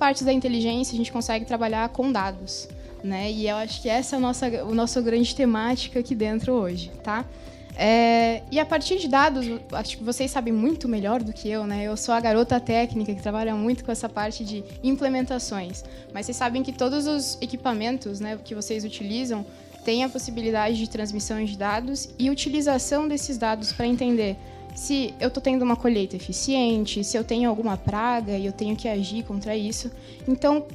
partes da inteligência a gente consegue trabalhar com dados, né? E eu acho que essa é a nossa grande temática aqui dentro hoje, tá? E a partir de dados, acho que vocês sabem muito melhor do que eu, né? Eu sou a garota técnica que trabalha muito com essa parte de implementações. Mas vocês sabem que todos os equipamentos, né, que vocês utilizam têm a possibilidade de transmissão de dados e utilização desses dados para entender se eu estou tendo uma colheita eficiente, se eu tenho alguma praga e eu tenho que agir contra isso. Então,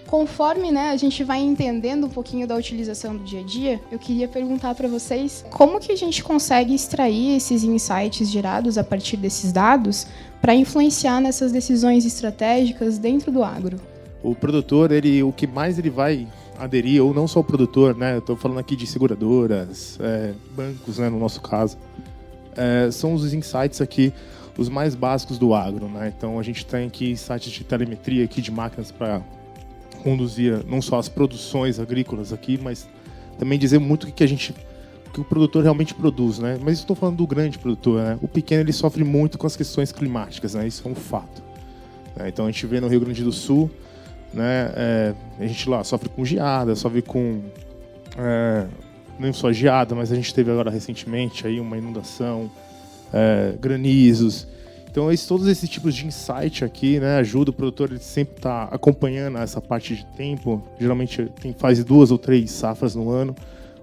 conforme, né, a gente vai entendendo um pouquinho da utilização do dia a dia, eu queria perguntar para vocês como que a gente consegue extrair esses insights gerados a partir desses dados para influenciar nessas decisões estratégicas dentro do agro. O produtor, o que mais ele vai aderir, ou não só o produtor, né, eu estou falando aqui de seguradoras, bancos, né, no nosso caso, são os insights aqui, os mais básicos do agro, né? Então a gente tem aqui insights de telemetria aqui de máquinas para conduzir não só as produções agrícolas aqui, mas também dizer muito o que o produtor realmente produz, né? Mas estou falando do grande produtor, né? O pequeno ele sofre muito com as questões climáticas, né? Isso é um fato. Então a gente vê no Rio Grande do Sul, né? A gente lá sofre com geada, sofre com não só geada, mas a gente teve agora recentemente aí uma inundação, granizos. Então, todos esses tipos de insight aqui, né, ajuda o produtor a sempre estar acompanhando essa parte de tempo. Geralmente faz 2 ou 3 safras no ano,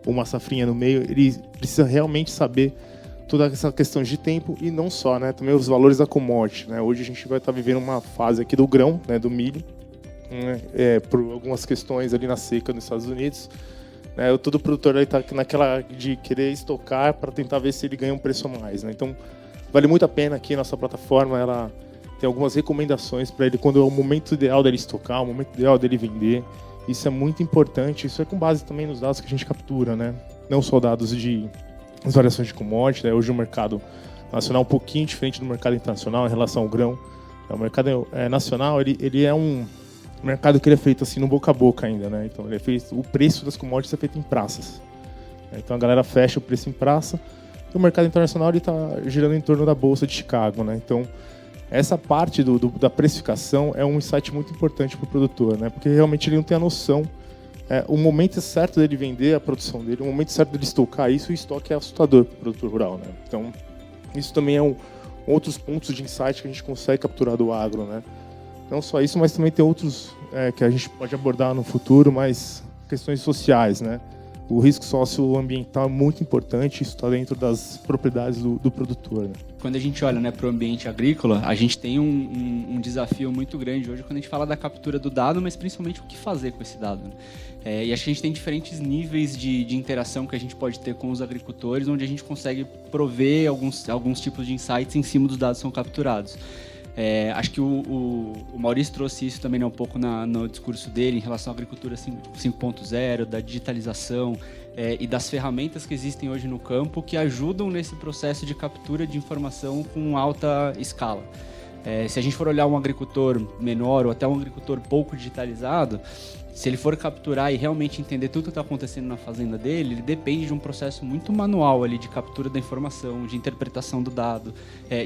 ou uma safrinha no meio. Ele precisa realmente saber toda essa questão de tempo e não só, né, também os valores da commodity, né. Hoje a gente vai estar vivendo uma fase aqui do grão, né, do milho, né, por algumas questões ali na seca nos Estados Unidos. Todo produtor está naquela de querer estocar para tentar ver se ele ganha um preço a mais, né. Então, vale muito a pena aqui, nossa plataforma, ela tem algumas recomendações para ele quando é o momento ideal dele estocar, o momento ideal dele vender. Isso é muito importante, isso é com base também nos dados que a gente captura, né? Não só dados de as variações de commodity, né? Hoje o mercado nacional é um pouquinho diferente do mercado internacional em relação ao grão. O mercado nacional, ele é um mercado que ele é feito assim no boca a boca ainda, né? Então o preço das commodities é feito em praças. Então a galera fecha o preço em praça. E o mercado internacional está girando em torno da Bolsa de Chicago, né? Então, essa parte da precificação é um insight muito importante para o produtor, né? Porque realmente ele não tem a noção, o momento certo dele vender a produção dele, o momento certo dele estocar isso, e o estoque é assustador para o produtor rural, né? Então, isso também é outros pontos de insight que a gente consegue capturar do agro, né? Não só isso, mas também tem outros que a gente pode abordar no futuro, mas questões sociais, né? O risco socioambiental é muito importante, isso está dentro das propriedades do produtor, né? Quando a gente olha, né, para o ambiente agrícola, a gente tem um desafio muito grande hoje quando a gente fala da captura do dado, mas principalmente o que fazer com esse dado, né? E acho que a gente tem diferentes níveis de interação que a gente pode ter com os agricultores, onde a gente consegue prover alguns tipos de insights em cima dos dados que são capturados. Acho que o Maurício trouxe isso também, né, um pouco no discurso dele em relação à agricultura 5.0, da digitalização e das ferramentas que existem hoje no campo que ajudam nesse processo de captura de informação com alta escala. Se a gente for olhar um agricultor menor ou até um agricultor pouco digitalizado, se ele for capturar e realmente entender tudo que está acontecendo na fazenda dele, ele depende de um processo muito manual ali de captura da informação, de interpretação do dado,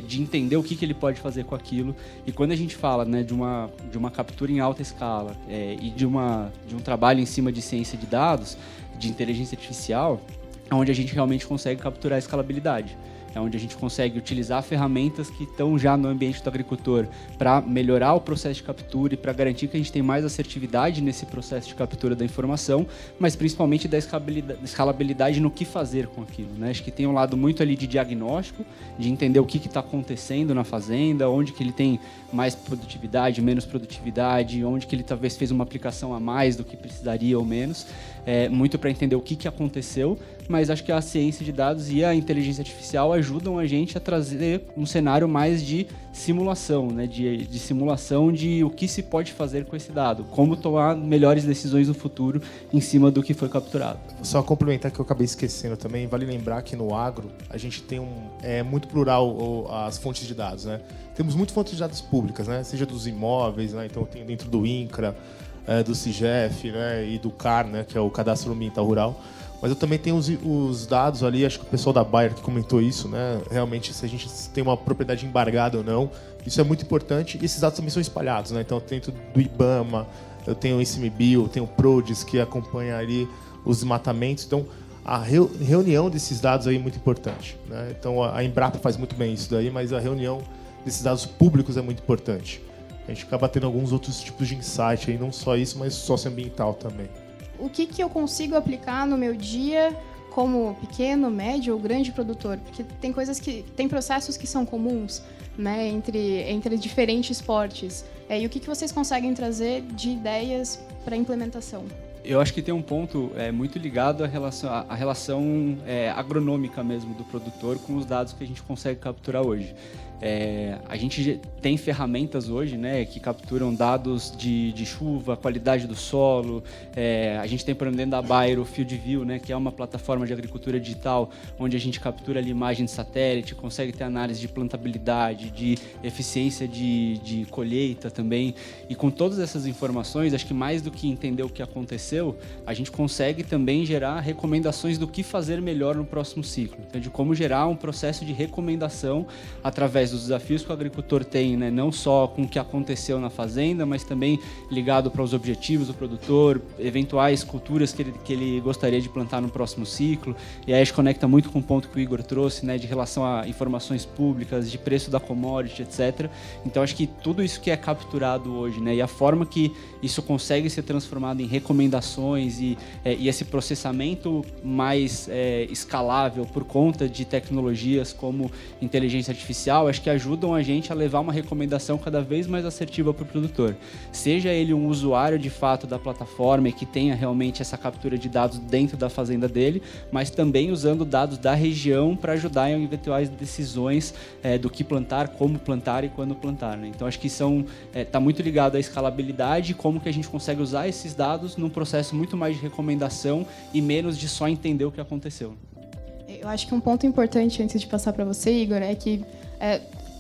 de entender o que ele pode fazer com aquilo. E quando a gente fala, né, de uma captura em alta escala e de um trabalho em cima de ciência de dados, de inteligência artificial, é onde a gente realmente consegue capturar a escalabilidade. É onde a gente consegue utilizar ferramentas que estão já no ambiente do agricultor para melhorar o processo de captura e para garantir que a gente tem mais assertividade nesse processo de captura da informação, mas principalmente da escalabilidade no que fazer com aquilo, né? Acho que tem um lado muito ali de diagnóstico, de entender o que está acontecendo na fazenda, onde que ele tem mais produtividade, menos produtividade, onde que ele talvez fez uma aplicação a mais do que precisaria ou menos, muito para entender o que aconteceu, mas acho que a ciência de dados e a inteligência artificial ajudam a gente a trazer um cenário mais de simulação, né? de simulação de o que se pode fazer com esse dado, como tomar melhores decisões no futuro em cima do que foi capturado. Só complementar que eu acabei esquecendo também, vale lembrar que no agro a gente tem muito plural as fontes de dados, né? Temos muitas fontes de dados públicas, né? Seja dos imóveis, né? Então tem dentro do INCRA, do CIGEF, né? E do CAR, né? Que é o Cadastro Ambiental Rural. Mas eu também tenho os dados ali, acho que o pessoal da Bayer que comentou isso, né? Realmente, se a gente tem uma propriedade embargada ou não, isso é muito importante. E esses dados também são espalhados, né? Então, eu tenho do IBAMA, eu tenho o ICMBio, eu tenho o PRODES, que acompanha ali os desmatamentos. Então, a reunião desses dados aí é muito importante, né? Então, a Embrapa faz muito bem isso daí, mas a reunião desses dados públicos é muito importante. A gente acaba tendo alguns outros tipos de insight aí, não só isso, mas socioambiental também. O que eu consigo aplicar no meu dia como pequeno, médio ou grande produtor? Porque tem processos que são comuns, né, entre diferentes portes. E o que vocês conseguem trazer de ideias para implementação? Eu acho que tem um ponto muito ligado à relação agronômica mesmo do produtor com os dados que a gente consegue capturar hoje. A gente tem ferramentas hoje, né, que capturam dados de chuva, qualidade do solo. A gente tem, por exemplo, dentro da Bayer, o FieldView, né, que é uma plataforma de agricultura digital, onde a gente captura ali imagem de satélite, consegue ter análise de plantabilidade, de eficiência de colheita também. E com todas essas informações, acho que mais do que entender o que aconteceu, a gente consegue também gerar recomendações do que fazer melhor no próximo ciclo. Então, de como gerar um processo de recomendação através dos desafios que o agricultor tem, né? Não só com o que aconteceu na fazenda, mas também ligado para os objetivos do produtor, eventuais culturas que ele gostaria de plantar no próximo ciclo. E aí a gente conecta muito com o ponto que o Igor trouxe, né? De relação a informações públicas, de preço da commodity, etc. Então, acho que tudo isso que é capturado hoje, né? E a forma que isso consegue ser transformado em recomendações e esse processamento mais escalável por conta de tecnologias como inteligência artificial, acho que ajudam a gente a levar uma recomendação cada vez mais assertiva para o produtor. Seja ele um usuário de fato da plataforma e que tenha realmente essa captura de dados dentro da fazenda dele, mas também usando dados da região para ajudar em eventuais decisões do que plantar, como plantar e quando plantar, né? Então, acho que está muito ligado à escalabilidade e como que a gente consegue usar esses dados num processo muito mais de recomendação e menos de só entender o que aconteceu. Eu acho que um ponto importante antes de passar para você, Igor, é que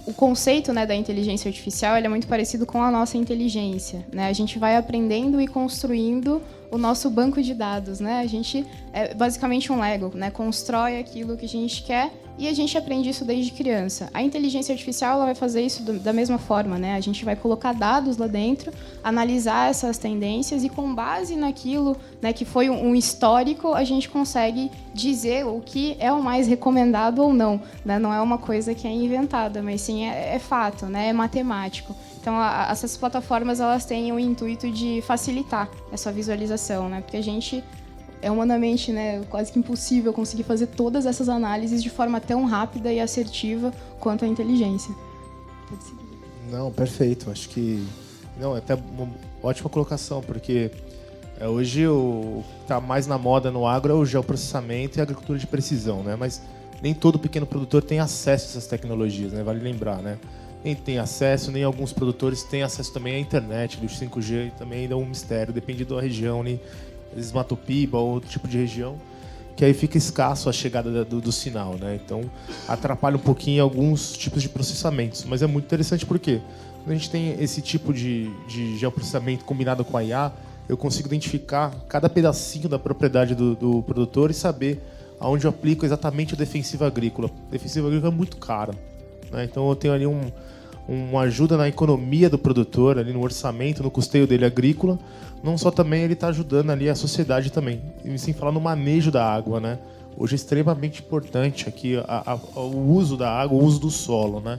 o conceito, né, da inteligência artificial ele é muito parecido com a nossa inteligência, né? A gente vai aprendendo e construindo o nosso banco de dados, né? A gente é basicamente um Lego, né? Constrói aquilo que a gente quer e a gente aprende isso desde criança. A inteligência artificial ela vai fazer isso da mesma forma, né? A gente vai colocar dados lá dentro, analisar essas tendências e com base naquilo, né, que foi um histórico, a gente consegue dizer o que é o mais recomendado ou não, né? Não é uma coisa que é inventada, mas sim é fato, né? É matemático. Então, essas plataformas elas têm o intuito de facilitar essa visualização, né? Porque a gente é humanamente, né, quase que impossível conseguir fazer todas essas análises de forma tão rápida e assertiva quanto a inteligência. Pode seguir. Não, perfeito. Acho que é até uma ótima colocação, porque hoje o que está mais na moda no agro é o geoprocessamento e a agricultura de precisão, né? Mas nem todo pequeno produtor tem acesso a essas tecnologias, né? Vale lembrar, né? Nem tem acesso, nem alguns produtores têm acesso também à internet, do 5G, também ainda é um mistério, depende da região, né? Às vezes Matopiba ou outro tipo de região, que aí fica escasso a chegada do sinal, né? Então, atrapalha um pouquinho alguns tipos de processamentos, mas é muito interessante porque quando a gente tem esse tipo de geoprocessamento combinado com a IA, eu consigo identificar cada pedacinho da propriedade do produtor e saber aonde eu aplico exatamente o defensivo agrícola. O defensivo agrícola é muito caro, né? Então, eu tenho ali uma ajuda na economia do produtor, ali no orçamento, no custeio dele agrícola. Não só também ele está ajudando ali a sociedade também, e sem falar no manejo da água, né? Hoje é extremamente importante aqui o uso da água, o uso do solo, né?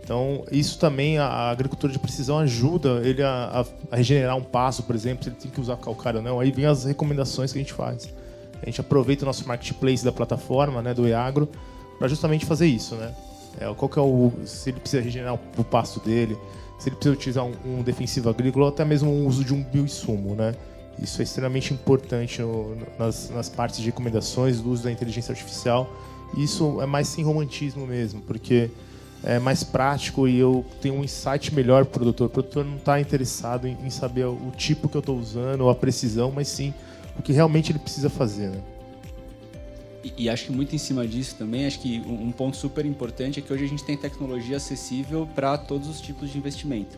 Então, isso também, a agricultura de precisão ajuda ele a regenerar um pasto, por exemplo, se ele tem que usar calcário ou não. Aí vem as recomendações que a gente faz. A gente aproveita o nosso marketplace da plataforma, né, do eAgro, para justamente fazer isso, né? Qual que é se ele precisa regenerar o pasto dele, se ele precisa utilizar um defensivo agrícola ou até mesmo o uso de um bioinsumo, né? Isso é extremamente importante nas partes de recomendações do uso da inteligência artificial. E isso é mais sem romantismo mesmo, porque é mais prático e eu tenho um insight melhor para o produtor. O produtor não está interessado em saber o tipo que eu estou usando ou a precisão, mas sim o que realmente ele precisa fazer, né? E acho que muito em cima disso também, acho que um ponto super importante é que hoje a gente tem tecnologia acessível para todos os tipos de investimento.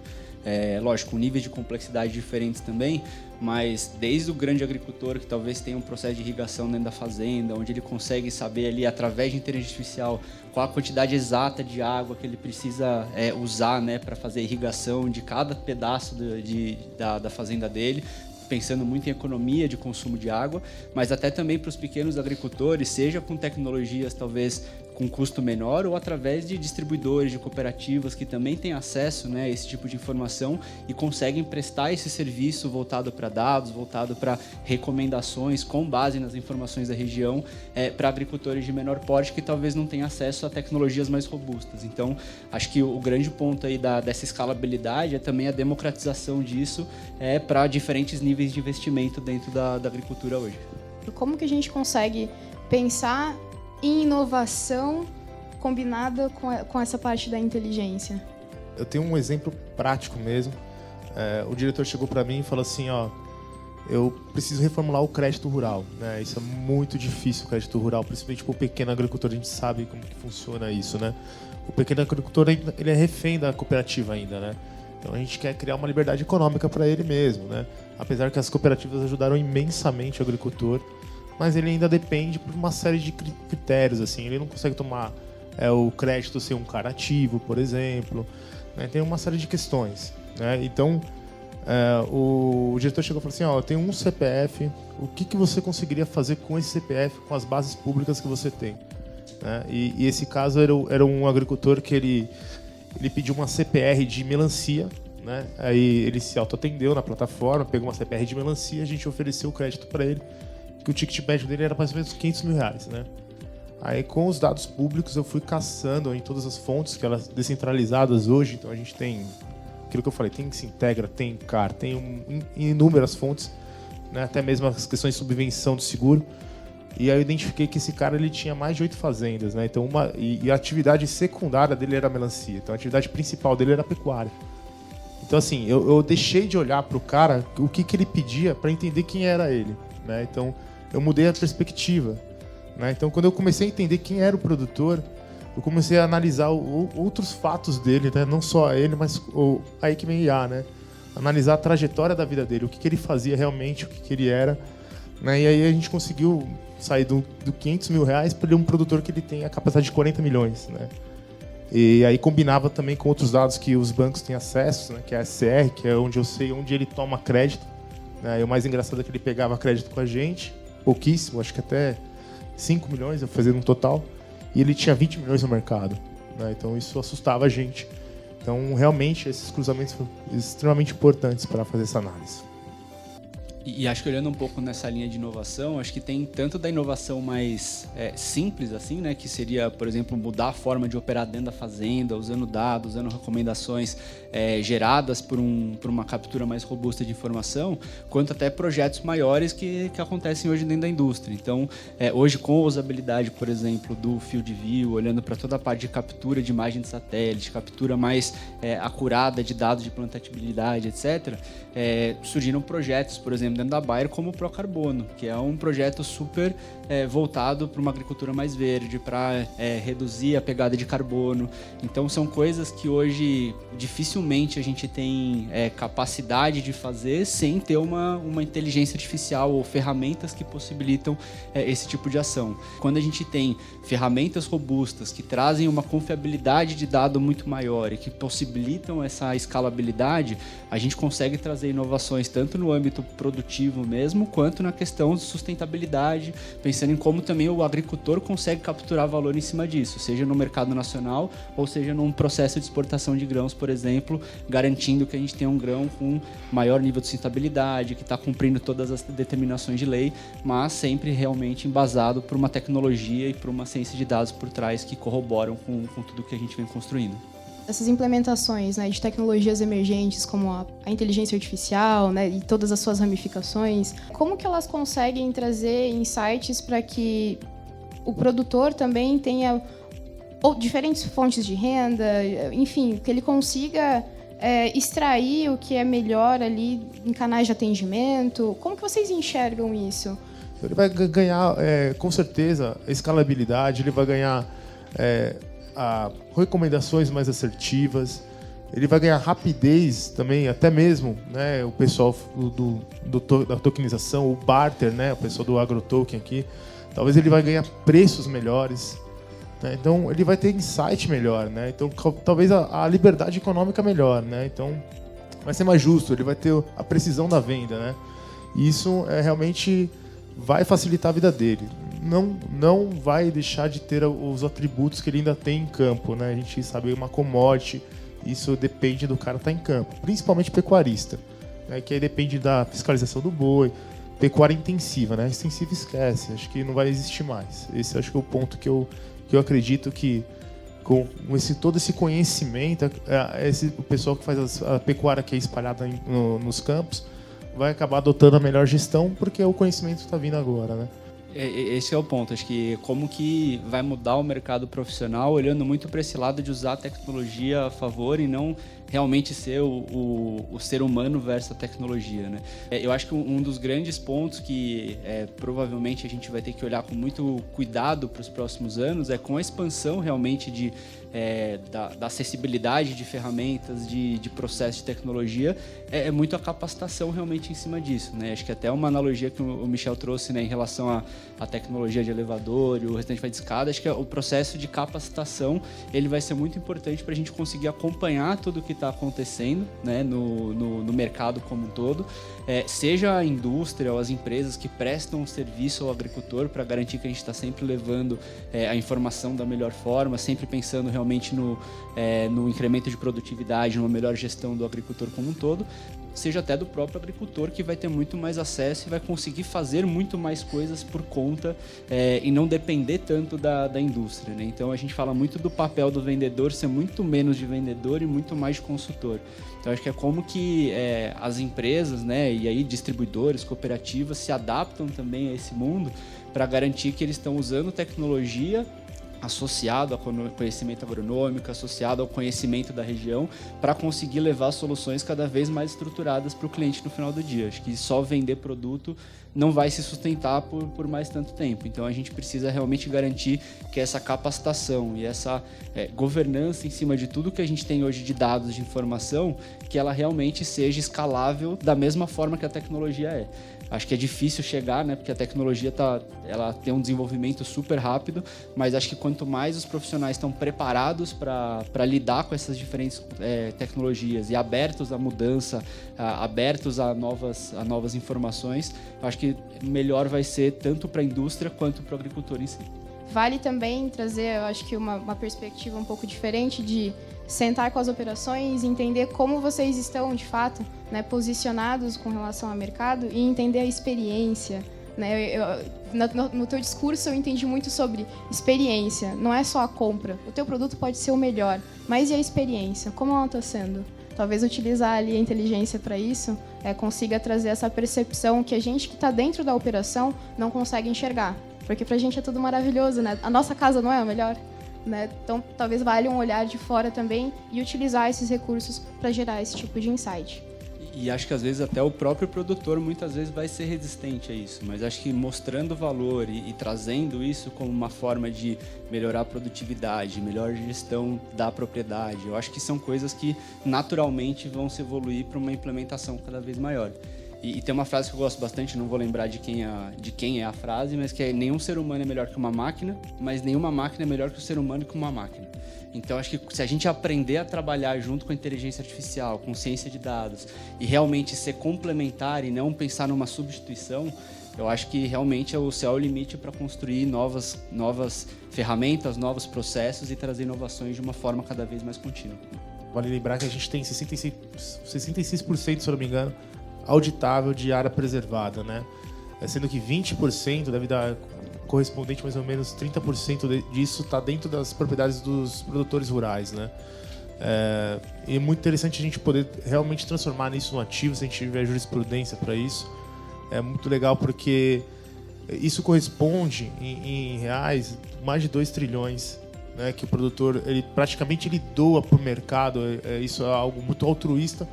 lógico, com níveis de complexidade diferentes também, mas desde o grande agricultor que talvez tenha um processo de irrigação dentro da fazenda, onde ele consegue saber ali, através de inteligência artificial, qual a quantidade exata de água que ele precisa usar, né, para fazer a irrigação de cada pedaço da fazenda dele, pensando muito em economia de consumo de água, mas até também para os pequenos agricultores, seja com tecnologias talvez com custo menor ou através de distribuidores, de cooperativas que também têm acesso, né, a esse tipo de informação e conseguem prestar esse serviço voltado para dados, voltado para recomendações com base nas informações da região para agricultores de menor porte que talvez não tenham acesso a tecnologias mais robustas. Então, acho que o grande ponto aí dessa escalabilidade é também a democratização disso para diferentes níveis de investimento dentro da agricultura hoje. Como que a gente consegue pensar em inovação combinada com essa parte da inteligência? Eu tenho um exemplo prático mesmo. O diretor chegou para mim e falou assim, eu preciso reformular o crédito rural, né? Isso é muito difícil, o crédito rural, principalmente para o pequeno agricultor. A gente sabe como que funciona isso, né? O pequeno agricultor, ele é refém da cooperativa ainda, né? Então a gente quer criar uma liberdade econômica para ele mesmo, né? Apesar que as cooperativas ajudaram imensamente o agricultor, mas ele ainda depende por uma série de critérios, assim. Ele não consegue tomar o crédito ser um cara ativo, por exemplo, né? Tem uma série de questões, né? Então, o diretor chegou e falou assim, eu tenho um CPF, o que você conseguiria fazer com esse CPF, com as bases públicas que você tem? Né? E esse caso era um agricultor que ele pediu uma CPR de melancia, né? Aí ele se autoatendeu na plataforma, pegou uma CPR de melancia, a gente ofereceu o crédito para ele, que o ticket médio dele era mais ou menos R$500 mil, né? Aí com os dados públicos eu fui caçando em todas as fontes, que elas descentralizadas hoje, então a gente tem aquilo que eu falei, tem Sintegra, tem CAR, tem inúmeras fontes, né? Até mesmo as questões de subvenção do seguro. E aí eu identifiquei que esse cara ele tinha mais de 8 fazendas, né? Então e a atividade secundária dele era a melancia, então a atividade principal dele era a pecuária. Então assim, eu deixei de olhar para o cara o que ele pedia para entender quem era ele, né? Então eu mudei a perspectiva, né? Então, quando eu comecei a entender quem era o produtor, eu comecei a analisar outros fatos dele, né? Não só ele, mas a Equipment IA, né? Analisar a trajetória da vida dele, o que ele fazia realmente, o que ele era, né? E aí a gente conseguiu sair do R$500 mil para um produtor que ele tem a capacidade de 40 milhões, né? E aí combinava também com outros dados que os bancos têm acesso, né? Que é a SCR, que é onde eu sei onde ele toma crédito, né? E o mais engraçado é que ele pegava crédito com a gente, pouquíssimo, acho que até 5 milhões eu fazia no total, e ele tinha 20 milhões no mercado, né? Então isso assustava a gente. Então realmente esses cruzamentos foram extremamente importantes para fazer essa análise. E acho que olhando um pouco nessa linha de inovação, acho que tem tanto da inovação mais simples, assim, né? Que seria, por exemplo, mudar a forma de operar dentro da fazenda, usando dados, usando recomendações geradas por uma captura mais robusta de informação, quanto até projetos maiores que acontecem hoje dentro da indústria. Então, hoje com a usabilidade, por exemplo, do Field View, olhando para toda a parte de captura de imagem de satélite, captura mais acurada de dados de plantabilidade, etc., surgiram projetos, por exemplo, dentro da Bayer, como o Procarbono, que é um projeto super voltado para uma agricultura mais verde, para reduzir a pegada de carbono. Então, são coisas que hoje dificilmente a gente tem capacidade de fazer sem ter uma inteligência artificial ou ferramentas que possibilitam esse tipo de ação. Quando a gente tem ferramentas robustas que trazem uma confiabilidade de dado muito maior e que possibilitam essa escalabilidade, a gente consegue trazer inovações tanto no âmbito produtivo mesmo, quanto na questão de sustentabilidade, pensando em como também o agricultor consegue capturar valor em cima disso, seja no mercado nacional ou seja num processo de exportação de grãos, por exemplo, garantindo que a gente tenha um grão com maior nível de sustentabilidade, que está cumprindo todas as determinações de lei, mas sempre realmente embasado por uma tecnologia e por uma ciência de dados por trás que corroboram com tudo que a gente vem construindo. Essas implementações, né, de tecnologias emergentes como a inteligência artificial, né, e todas as suas ramificações, como que elas conseguem trazer insights para que o produtor também tenha diferentes fontes de renda, enfim, que ele consiga extrair o que é melhor ali em canais de atendimento? Como que vocês enxergam isso? Ele vai ganhar, com certeza, escalabilidade, ele vai ganhar recomendações mais assertivas, ele vai ganhar rapidez também, até mesmo, né, o pessoal da tokenização, o barter, né, o pessoal do agrotoken aqui, talvez ele vai ganhar preços melhores, né, então ele vai ter insight melhor, né, então talvez a liberdade econômica melhor, né, então vai ser mais justo, ele vai ter a precisão da venda, né, e isso realmente vai facilitar a vida dele. Não vai deixar de ter os atributos que ele ainda tem em campo, né, a gente sabe, uma commodity. Isso depende do cara estar em campo, principalmente pecuarista, né, que aí depende da fiscalização do boi, pecuária intensiva, né? Extensiva esquece, acho que não vai existir mais. Esse acho que é o ponto que eu acredito que com todo esse conhecimento, o pessoal que faz a pecuária que é espalhada nos campos vai acabar adotando a melhor gestão porque o conhecimento está vindo agora, né? Esse é o ponto, acho que como que vai mudar o mercado profissional olhando muito para esse lado de usar a tecnologia a favor e não realmente ser o ser humano versus a tecnologia, né? Eu acho que um dos grandes pontos que provavelmente a gente vai ter que olhar com muito cuidado para os próximos anos é com a expansão realmente da acessibilidade de ferramentas, de processo de tecnologia, é muito a capacitação realmente em cima disso, né? Acho que até uma analogia que o Michel trouxe, né, em relação à tecnologia de elevador e o restante vai de escada, acho que o processo de capacitação ele vai ser muito importante para a gente conseguir acompanhar tudo o que está acontecendo, né, no mercado como um todo, seja a indústria ou as empresas que prestam serviço ao agricultor para garantir que a gente está sempre levando a informação da melhor forma, sempre pensando realmente no incremento de produtividade, numa melhor gestão do agricultor como um todo, seja até do próprio agricultor que vai ter muito mais acesso e vai conseguir fazer muito mais coisas por conta e não depender tanto da indústria, né? Então a gente fala muito do papel do vendedor ser muito menos de vendedor e muito mais de consultor. Então acho que é como que as empresas, né, e aí distribuidores, cooperativas se adaptam também a esse mundo para garantir que eles estão usando tecnologia associado ao conhecimento agronômico, associado ao conhecimento da região, para conseguir levar soluções cada vez mais estruturadas para o cliente no final do dia. Acho que só vender produto não vai se sustentar por mais tanto tempo. Então a gente precisa realmente garantir que essa capacitação e essa governança em cima de tudo que a gente tem hoje de dados, de informação, que ela realmente seja escalável da mesma forma que a tecnologia é. Acho que é difícil chegar, né, porque a tecnologia ela tem um desenvolvimento super rápido, mas acho que quanto mais os profissionais estão preparados para lidar com essas diferentes tecnologias e abertos à mudança, abertos a novas informações, acho que melhor vai ser tanto para a indústria quanto para o agricultor em si. Vale também trazer, eu acho que uma perspectiva um pouco diferente de sentar com as operações, entender como vocês estão, de fato, né, posicionados com relação ao mercado e entender a experiência. Né? No teu discurso eu entendi muito sobre experiência, não é só a compra. O teu produto pode ser o melhor, mas e a experiência? Como ela está sendo? Talvez utilizar ali a inteligência para isso consiga trazer essa percepção que a gente que está dentro da operação não consegue enxergar. Porque para a gente é tudo maravilhoso, né? A nossa casa não é a melhor, né? Então, talvez valha um olhar de fora também e utilizar esses recursos para gerar esse tipo de insight. E acho que às vezes até o próprio produtor muitas vezes vai ser resistente a isso, mas acho que mostrando valor e trazendo isso como uma forma de melhorar a produtividade, melhor gestão da propriedade, eu acho que são coisas que naturalmente vão se evoluir para uma implementação cada vez maior. E tem uma frase que eu gosto bastante, não vou lembrar de quem é a frase, mas que é: nenhum ser humano é melhor que uma máquina, mas nenhuma máquina é melhor que o ser humano que uma máquina. Então, acho que se a gente aprender a trabalhar junto com a inteligência artificial, com ciência de dados, e realmente ser complementar e não pensar numa substituição, eu acho que realmente o céu é o limite para construir novas ferramentas, novos processos e trazer inovações de uma forma cada vez mais contínua. Vale lembrar que a gente tem 66%, se eu não me engano, auditável de área preservada, né? Sendo que 20% deve dar correspondente mais ou menos 30% disso está dentro das propriedades dos produtores rurais, né? E é muito interessante a gente poder realmente transformar isso no ativo, se a gente tiver jurisprudência para isso. É muito legal porque isso corresponde em reais mais de 2 trilhões, né, que o produtor praticamente doa para o mercado. Isso é algo muito altruísta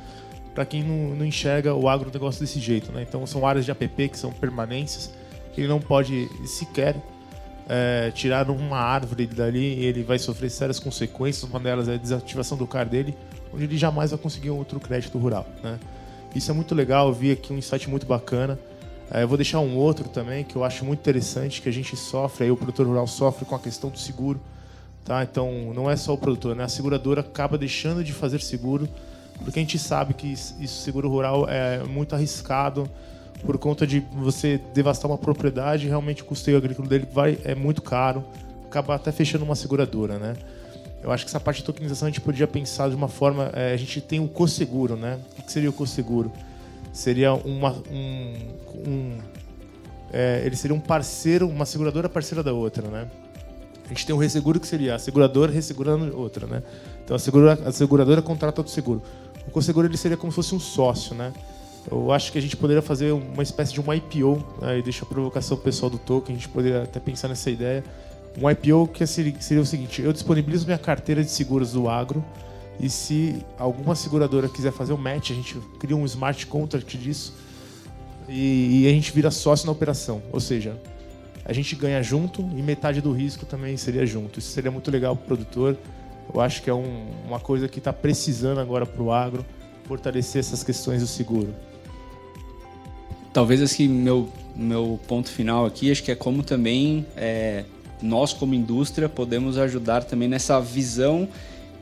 para quem não enxerga o agronegócio desse jeito, né? Então são áreas de APP que são permanências, que ele não pode sequer tirar uma árvore dali e ele vai sofrer sérias consequências. Uma delas é a desativação do CAR dele, onde ele jamais vai conseguir um outro crédito rural, né? Isso é muito legal, eu vi aqui um insight muito bacana. Eu vou deixar um outro também, que eu acho muito interessante, que a gente sofre, aí o produtor rural sofre com a questão do seguro. Tá? Então, não é só o produtor, né? A seguradora acaba deixando de fazer seguro, porque a gente sabe que isso, seguro rural é muito arriscado, por conta de você devastar uma propriedade, realmente o custeio agrícola dele é muito caro, acaba até fechando uma seguradora, né? Eu acho que essa parte de tokenização a gente podia pensar de uma forma... a gente tem o co-seguro, né? O que seria o co-seguro? Seria ele seria um parceiro, uma seguradora parceira da outra, né? A gente tem o resseguro, que seria a seguradora ressegurando outra, né? Então a seguradora contrata outro seguro. O co-seguro ele seria como se fosse um sócio, né? Eu acho que a gente poderia fazer uma espécie de um IPO, né? E deixa a provocação pessoal do token, a gente poderia até pensar nessa ideia. Um IPO que seria o seguinte: eu disponibilizo minha carteira de seguros do agro, e se alguma seguradora quiser fazer um match, a gente cria um smart contract disso e a gente vira sócio na operação. Ou seja, a gente ganha junto e metade do risco também seria junto. Isso seria muito legal para o produtor. Eu acho que é uma coisa que está precisando agora para o agro, fortalecer essas questões do seguro. Talvez assim, meu ponto final aqui, acho que é como também nós, como indústria, podemos ajudar também nessa visão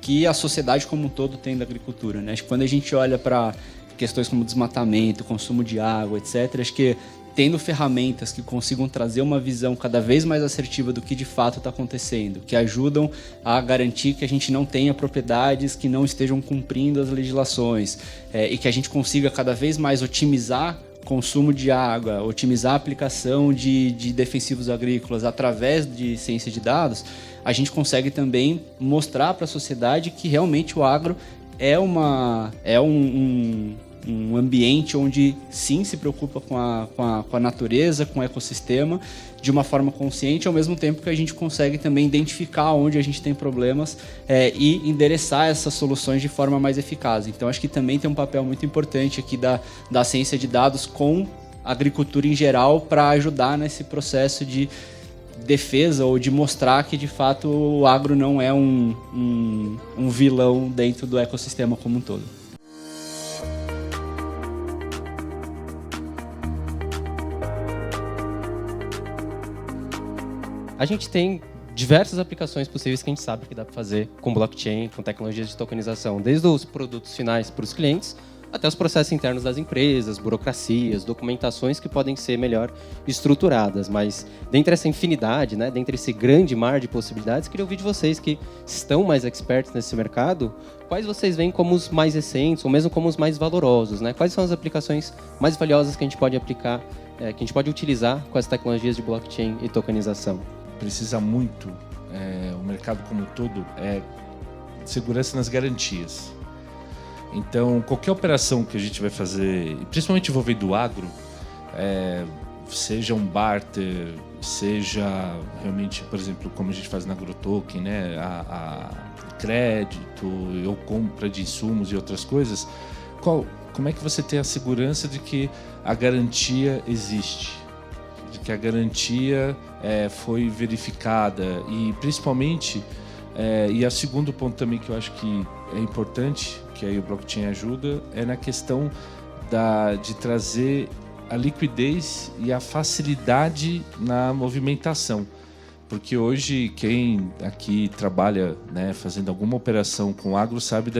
que a sociedade como um todo tem da agricultura, né? Acho que quando a gente olha para questões como desmatamento, consumo de água, etc., acho que tendo ferramentas que consigam trazer uma visão cada vez mais assertiva do que de fato está acontecendo, que ajudam a garantir que a gente não tenha propriedades que não estejam cumprindo as legislações, e que a gente consiga cada vez mais otimizar consumo de água, otimizar a aplicação de defensivos agrícolas através de ciência de dados, a gente consegue também mostrar para a sociedade que realmente o agro é um ambiente onde sim se preocupa com a natureza, com o ecossistema, de uma forma consciente, ao mesmo tempo que a gente consegue também identificar onde a gente tem problemas e endereçar essas soluções de forma mais eficaz. Então, acho que também tem um papel muito importante aqui da ciência de dados com a agricultura em geral para ajudar nesse processo de defesa ou de mostrar que, de fato, o agro não é um vilão dentro do ecossistema como um todo. A gente tem diversas aplicações possíveis que a gente sabe que dá para fazer com blockchain, com tecnologias de tokenização, desde os produtos finais para os clientes, até os processos internos das empresas, burocracias, documentações que podem ser melhor estruturadas. Mas, dentre essa infinidade, né, dentre esse grande mar de possibilidades, queria ouvir de vocês que estão mais expertos nesse mercado, quais vocês veem como os mais recentes, ou mesmo como os mais valorosos, né? Quais são as aplicações mais valiosas que a gente pode aplicar, que a gente pode utilizar com as tecnologias de blockchain e tokenização? Precisa muito, o mercado como um todo, segurança nas garantias. Então, qualquer operação que a gente vai fazer, principalmente envolvendo o agro, seja um barter, seja realmente, por exemplo, como a gente faz na AgroToken, né, a crédito ou compra de insumos e outras coisas, como é que você tem a segurança de que a garantia existe? De que a garantia foi verificada e principalmente, e o segundo ponto também que eu acho que é importante, que aí o blockchain ajuda, é na questão de trazer a liquidez e a facilidade na movimentação. Porque hoje quem aqui trabalha, né, fazendo alguma operação com agro sabe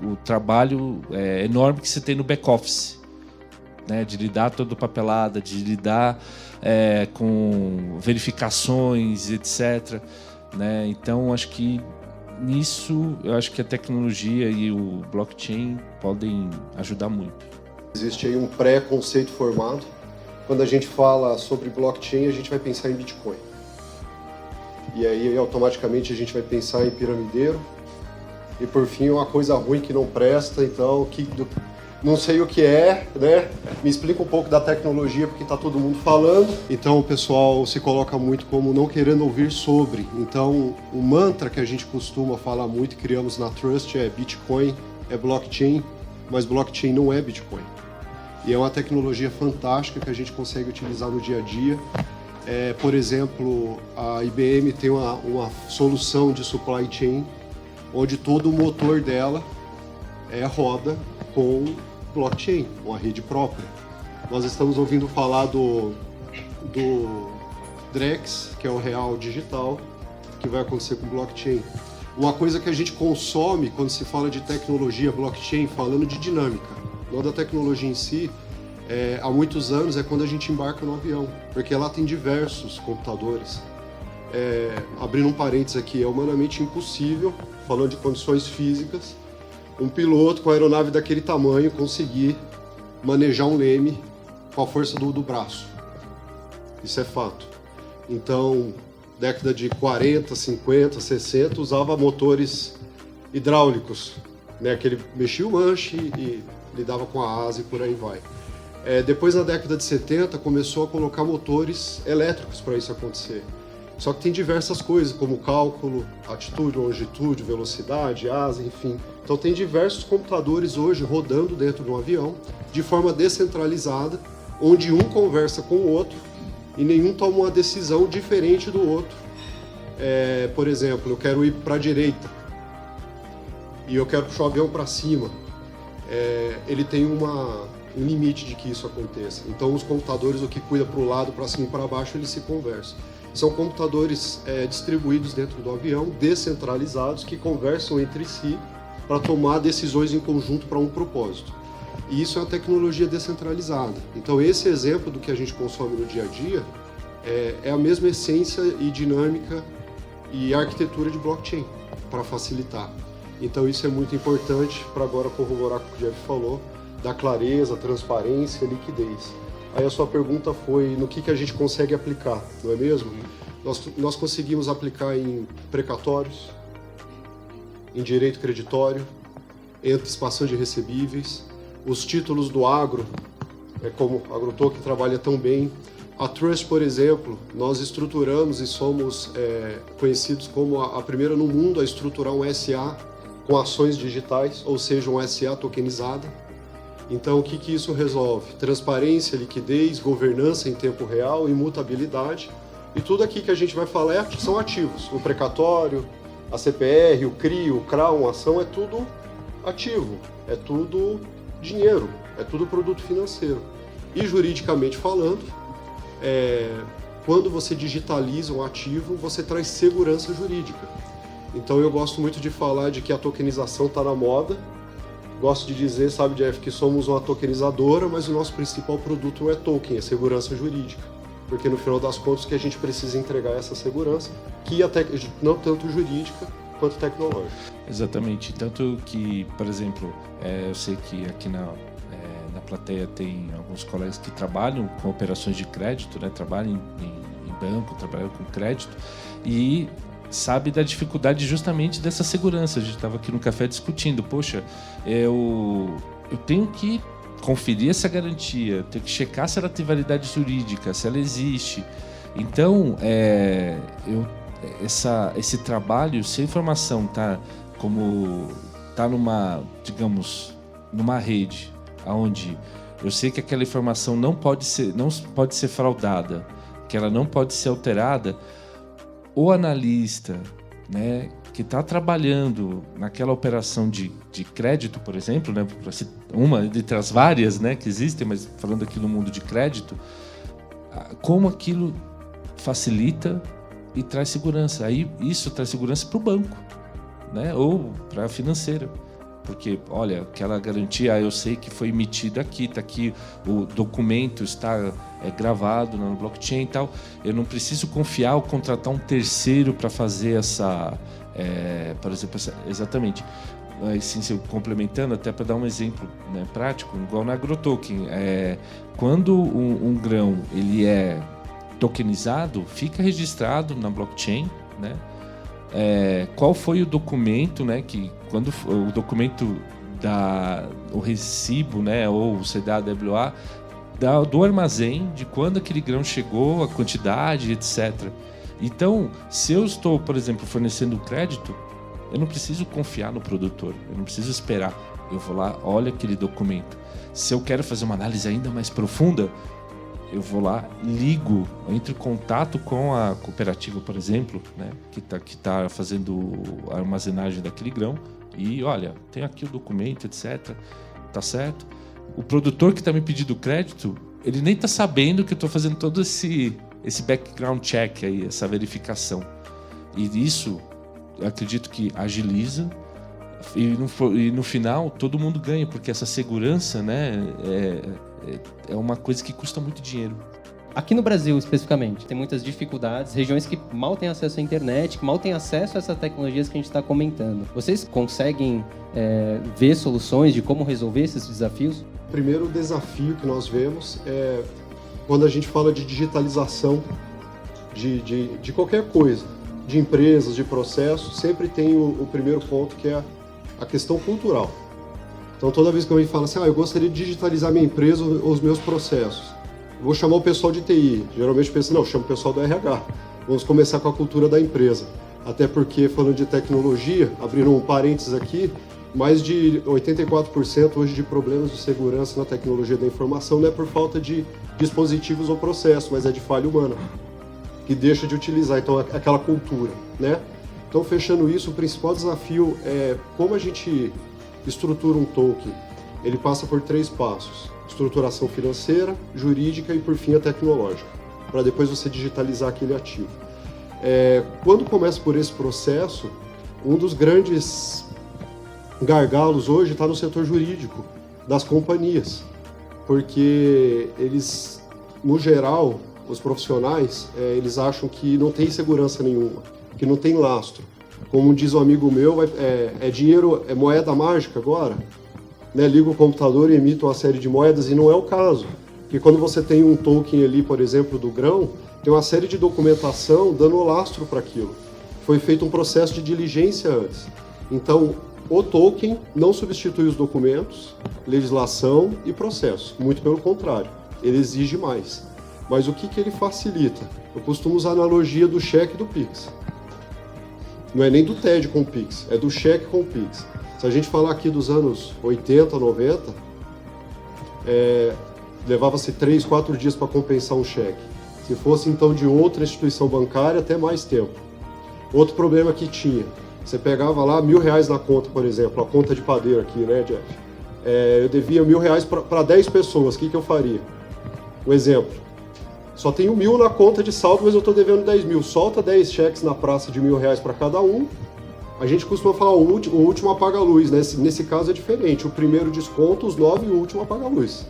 o trabalho enorme que você tem no back-office. Né, de lidar toda papelada, de lidar com verificações, etc. Né? Então, acho que nisso, eu acho que a tecnologia e o blockchain podem ajudar muito. Existe aí um pré-conceito formado. Quando a gente fala sobre blockchain, a gente vai pensar em Bitcoin. E aí, automaticamente, a gente vai pensar em piramideiro. E, por fim, uma coisa ruim que não presta, então... Não sei o que é, né? Me explica um pouco da tecnologia, porque está todo mundo falando. Então o pessoal se coloca muito como não querendo ouvir sobre. Então o mantra que a gente costuma falar muito, criamos na Trust, é Bitcoin, é blockchain, mas blockchain não é Bitcoin. E é uma tecnologia fantástica que a gente consegue utilizar no dia a dia. Por exemplo, a IBM tem uma solução de supply chain onde todo o motor dela roda com blockchain, uma rede própria. Nós estamos ouvindo falar do Drex, que é o real digital, que vai acontecer com blockchain. Uma coisa que a gente consome quando se fala de tecnologia blockchain, falando de dinâmica, não da tecnologia em si, há muitos anos é quando a gente embarca no avião, porque lá tem diversos computadores. Abrindo um parênteses aqui, é humanamente impossível, falando de condições físicas, um piloto com a aeronave daquele tamanho conseguir manejar um leme com a força do braço. Isso é fato. Então, década de 40, 50, 60, usava motores hidráulicos, né? Que ele mexia o manche e lidava com a asa e por aí vai. Depois, na década de 70, começou a colocar motores elétricos para isso acontecer. Só que tem diversas coisas, como cálculo, atitude, longitude, velocidade, asa, enfim. Então tem diversos computadores hoje rodando dentro de um avião, de forma descentralizada, onde um conversa com o outro e nenhum toma uma decisão diferente do outro. Por exemplo, eu quero ir para a direita e eu quero puxar o avião para cima. Ele tem um limite de que isso aconteça. Então os computadores, o que cuida para o lado, para cima e para baixo, eles se conversam. São computadores distribuídos dentro do avião, descentralizados, que conversam entre si para tomar decisões em conjunto para um propósito. E isso é uma tecnologia descentralizada. Então esse exemplo do que a gente consome no dia a dia é a mesma essência e dinâmica e arquitetura de blockchain, para facilitar. Então isso é muito importante para agora corroborar com o que o Jeff falou, da clareza, transparência, liquidez. Aí a sua pergunta foi no que a gente consegue aplicar, não é mesmo? Nós conseguimos aplicar em precatórios, em direito creditório, em antecipação de recebíveis, os títulos do agro, como a Agrotoken trabalha tão bem. A Trust, por exemplo, nós estruturamos e somos conhecidos como a primeira no mundo a estruturar um SA com ações digitais, ou seja, um SA tokenizada. Então, o que isso resolve? Transparência, liquidez, governança em tempo real, imutabilidade. E tudo aqui que a gente vai falar são ativos. O precatório, a CPR, o CRI, o CRA, a ação, é tudo ativo, é tudo dinheiro, é tudo produto financeiro. E juridicamente falando, quando você digitaliza um ativo, você traz segurança jurídica. Então eu gosto muito de falar de que a tokenização está na moda. Gosto de dizer, sabe, Jeff, que somos uma tokenizadora, mas o nosso principal produto não é token, é segurança jurídica. Porque no final das contas o que a gente precisa entregar é essa segurança, que até não tanto jurídica quanto tecnológica. Exatamente. Tanto que, por exemplo, eu sei que aqui na plateia tem alguns colegas que trabalham com operações de crédito, né? Trabalham em banco, trabalham com crédito e sabe da dificuldade justamente dessa segurança. A gente estava aqui no café discutindo, poxa, eu tenho que conferir essa garantia, tenho que checar se ela tem validade jurídica, se ela existe. Então, esse trabalho, se a informação está numa rede, onde eu sei que aquela informação não pode ser fraudada, que ela não pode ser alterada, o analista, né, que está trabalhando naquela operação de crédito, por exemplo, né, uma entre as várias, né, que existem, mas falando aqui no mundo de crédito, como aquilo facilita e traz segurança. Aí isso traz segurança para o banco, né, ou para a financeira. Porque, olha, aquela garantia, eu sei que foi emitida aqui, está aqui, o documento está gravado no blockchain e tal. Eu não preciso confiar ou contratar um terceiro para fazer por exemplo, exatamente. Assim, complementando, até para dar um exemplo, né, prático, igual na Agrotoken. Quando um grão ele é tokenizado, fica registrado na blockchain, né? Qual foi o documento, né, que quando o documento o recibo, né, ou o CDAWA do armazém, de quando aquele grão chegou, a quantidade, etc. Então, se eu estou, por exemplo, fornecendo crédito, eu não preciso confiar no produtor, eu não preciso esperar. Eu vou lá, olho aquele documento. Se eu quero fazer uma análise ainda mais profunda, eu vou lá, ligo, entro em contato com a cooperativa, por exemplo, né, que tá fazendo a armazenagem daquele grão, e olha, tem aqui o documento, etc. Tá certo? O produtor que está me pedindo crédito, ele nem está sabendo que eu estou fazendo todo esse background check aí, essa verificação. E isso, eu acredito que agiliza, e no final todo mundo ganha, porque essa segurança, né, é uma coisa que custa muito dinheiro. Aqui no Brasil, especificamente, tem muitas dificuldades, regiões que mal têm acesso à internet, que mal têm acesso a essas tecnologias que a gente está comentando. Vocês conseguem ver soluções de como resolver esses desafios? O primeiro desafio que nós vemos é quando a gente fala de digitalização de qualquer coisa, de empresas, de processos, sempre tem o primeiro ponto, que é a questão cultural. Então, toda vez que alguém fala assim, eu gostaria de digitalizar minha empresa ou os meus processos, eu vou chamar o pessoal de TI. Geralmente pensa, não, chama o pessoal do RH. Vamos começar com a cultura da empresa. Até porque, falando de tecnologia, abrindo um parênteses aqui, mais de 84% hoje de problemas de segurança na tecnologia da informação não é por falta de dispositivos ou processos, mas é de falha humana, que deixa de utilizar. Então, aquela cultura, né? Então, fechando isso, o principal desafio é como a gente estrutura um token. Ele passa por 3 passos: estruturação financeira, jurídica e, por fim, a tecnológica, para depois você digitalizar aquele ativo. Quando começa por esse processo, um dos grandes gargalos hoje está no setor jurídico das companhias, porque eles, no geral, os profissionais, eles acham que não tem segurança nenhuma, que não tem lastro. Como diz um amigo meu, dinheiro, é moeda mágica agora? Né, liga o computador e emite uma série de moedas, e não é o caso. Porque quando você tem um token ali, por exemplo, do grão, tem uma série de documentação dando lastro para aquilo. Foi feito um processo de diligência antes. Então, o token não substitui os documentos, legislação e processo. Muito pelo contrário, ele exige mais. Mas o que ele facilita? Eu costumo usar a analogia do cheque e do Pix. Não é nem do TED com o Pix, é do cheque com o Pix. Se a gente falar aqui dos anos 80, 90, levava-se 3, 4 dias para compensar um cheque. Se fosse então de outra instituição bancária, até mais tempo. Outro problema que tinha, você pegava lá R$1.000 na conta, por exemplo, a conta de padeiro aqui, né, Jeff? Eu devia R$1.000 para 10 pessoas, o que eu faria? Um exemplo, só tenho 1.000 na conta de saldo, mas eu estou devendo 10.000. Solta 10 cheques na praça de R$1.000 para cada um. A gente costuma falar o último apaga a luz, né? Nesse caso é diferente. O primeiro desconta os 9 e o último apaga a luz.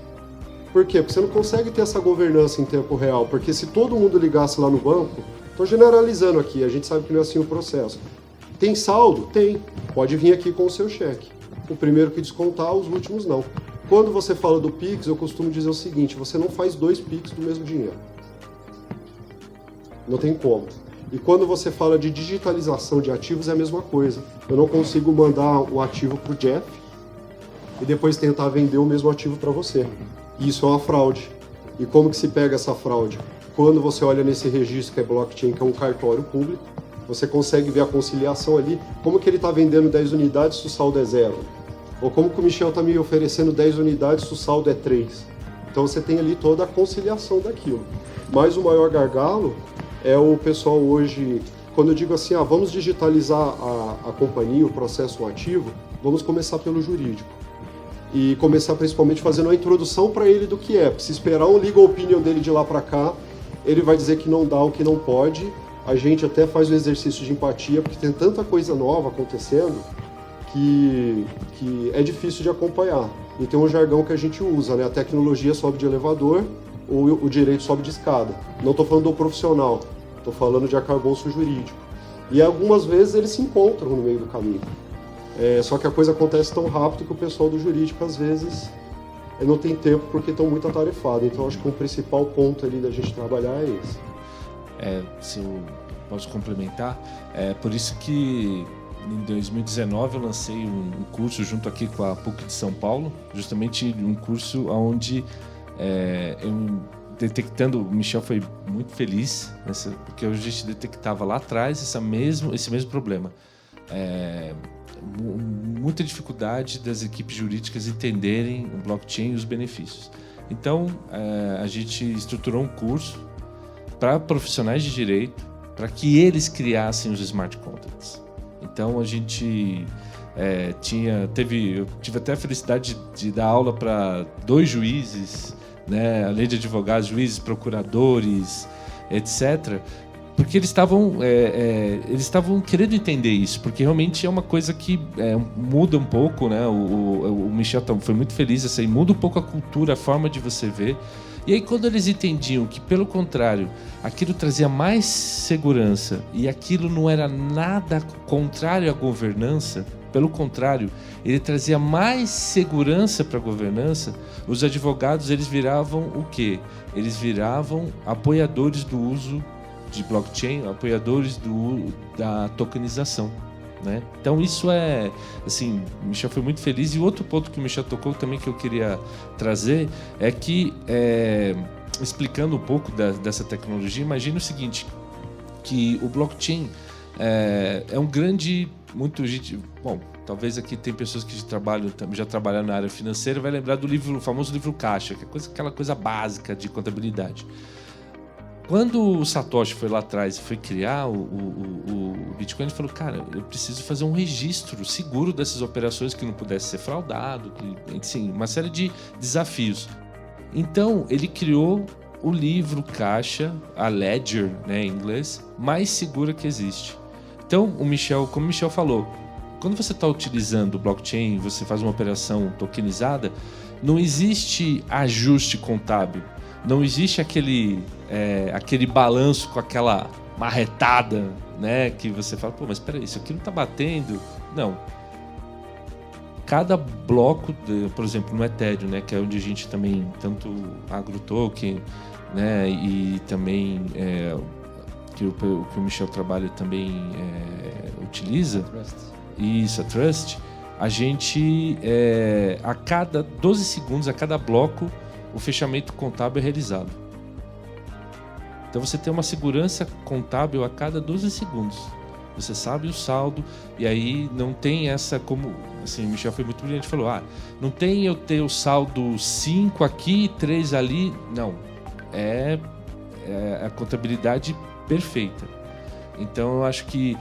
Por quê? Porque você não consegue ter essa governança em tempo real. Porque se todo mundo ligasse lá no banco, estou generalizando aqui, a gente sabe que não é assim o processo. Tem saldo? Tem. Pode vir aqui com o seu cheque. O primeiro que descontar, os últimos não. Quando você fala do Pix, eu costumo dizer o seguinte, você não faz 2 Pix do mesmo dinheiro. Não tem como. E quando você fala de digitalização de ativos, é a mesma coisa. Eu não consigo mandar um ativo para o Jeff e depois tentar vender o mesmo ativo para você. Isso é uma fraude. E como que se pega essa fraude? Quando você olha nesse registro que é blockchain, que é um cartório público, você consegue ver a conciliação ali, como que ele está vendendo 10 unidades se o saldo é 0. Ou como que o Michel está me oferecendo 10 unidades se o saldo é 3. Então você tem ali toda a conciliação daquilo. Mas o maior gargalo é o pessoal hoje, quando eu digo assim, vamos digitalizar a companhia, o processo ativo, vamos começar pelo jurídico. E começar principalmente fazendo uma introdução para ele do que é. Se esperar um legal opinion dele de lá para cá, ele vai dizer que não dá ou que não pode. A gente até faz o exercício de empatia, porque tem tanta coisa nova acontecendo que é difícil de acompanhar. E tem um jargão que a gente usa, né? A tecnologia sobe de elevador, ou o direito sobe de escada. Não estou falando do profissional, estou falando de arcabouço jurídico. E algumas vezes eles se encontram no meio do caminho. Só que a coisa acontece tão rápido que o pessoal do jurídico, às vezes, não tem tempo porque estão muito atarefados. Então, acho que o principal ponto ali da gente trabalhar é esse. Se eu posso complementar, por isso que em 2019 eu lancei um curso junto aqui com a PUC de São Paulo, justamente um curso onde eu detectando, o Michel foi muito feliz, porque a gente detectava lá atrás esse mesmo problema. Muita dificuldade das equipes jurídicas entenderem o blockchain e os benefícios. Então, a gente estruturou um curso para profissionais de direito, para que eles criassem os smart contracts. Então, a gente eu tive até a felicidade de dar aula para 2 juízes, né, além de advogados, juízes, procuradores, etc., porque eles estavam querendo entender isso, porque realmente é uma coisa que muda um pouco, né? O Michel foi muito feliz, assim, muda um pouco a cultura, a forma de você ver. E aí, quando eles entendiam que, pelo contrário, aquilo trazia mais segurança e aquilo não era nada contrário à governança, pelo contrário, ele trazia mais segurança para a governança, os advogados eles viravam o quê? Eles viravam apoiadores do uso de blockchain, apoiadores da tokenização, né? Então isso assim, o Michel foi muito feliz. E outro ponto que o Michel tocou também que eu queria trazer é que, explicando um pouco dessa tecnologia, imagina o seguinte, que o blockchain é um grande... Bom, talvez aqui tem pessoas que já trabalharam na área financeira, vai lembrar do famoso livro Caixa, que é aquela coisa básica de contabilidade. Quando o Satoshi foi lá atrás e foi criar o Bitcoin, ele falou, cara, eu preciso fazer um registro seguro dessas operações que não pudesse ser fraudado, enfim, uma série de desafios. Então, ele criou o livro Caixa, a Ledger, né, em inglês, mais segura que existe. Então, como o Michel falou, quando você está utilizando o blockchain, você faz uma operação tokenizada, não existe ajuste contábil. Não existe aquele balanço com aquela marretada, né? Que você fala, pô, mas peraí, isso aqui não está batendo. Não. Cada bloco, por exemplo, no Ethereum, né? Que é onde a gente também, tanto AgroToken, né? E também que o Michel trabalha também utiliza. Isso, a Trust. A gente, a cada 12 segundos, a cada bloco, o fechamento contábil é realizado. Então você tem uma segurança contábil a cada 12 segundos. Você sabe o saldo e aí não tem essa, como assim, o Michel foi muito brilhante, falou, não tem eu ter o saldo 5 aqui, 3 ali, não. É a contabilidade perfeita. Então eu acho que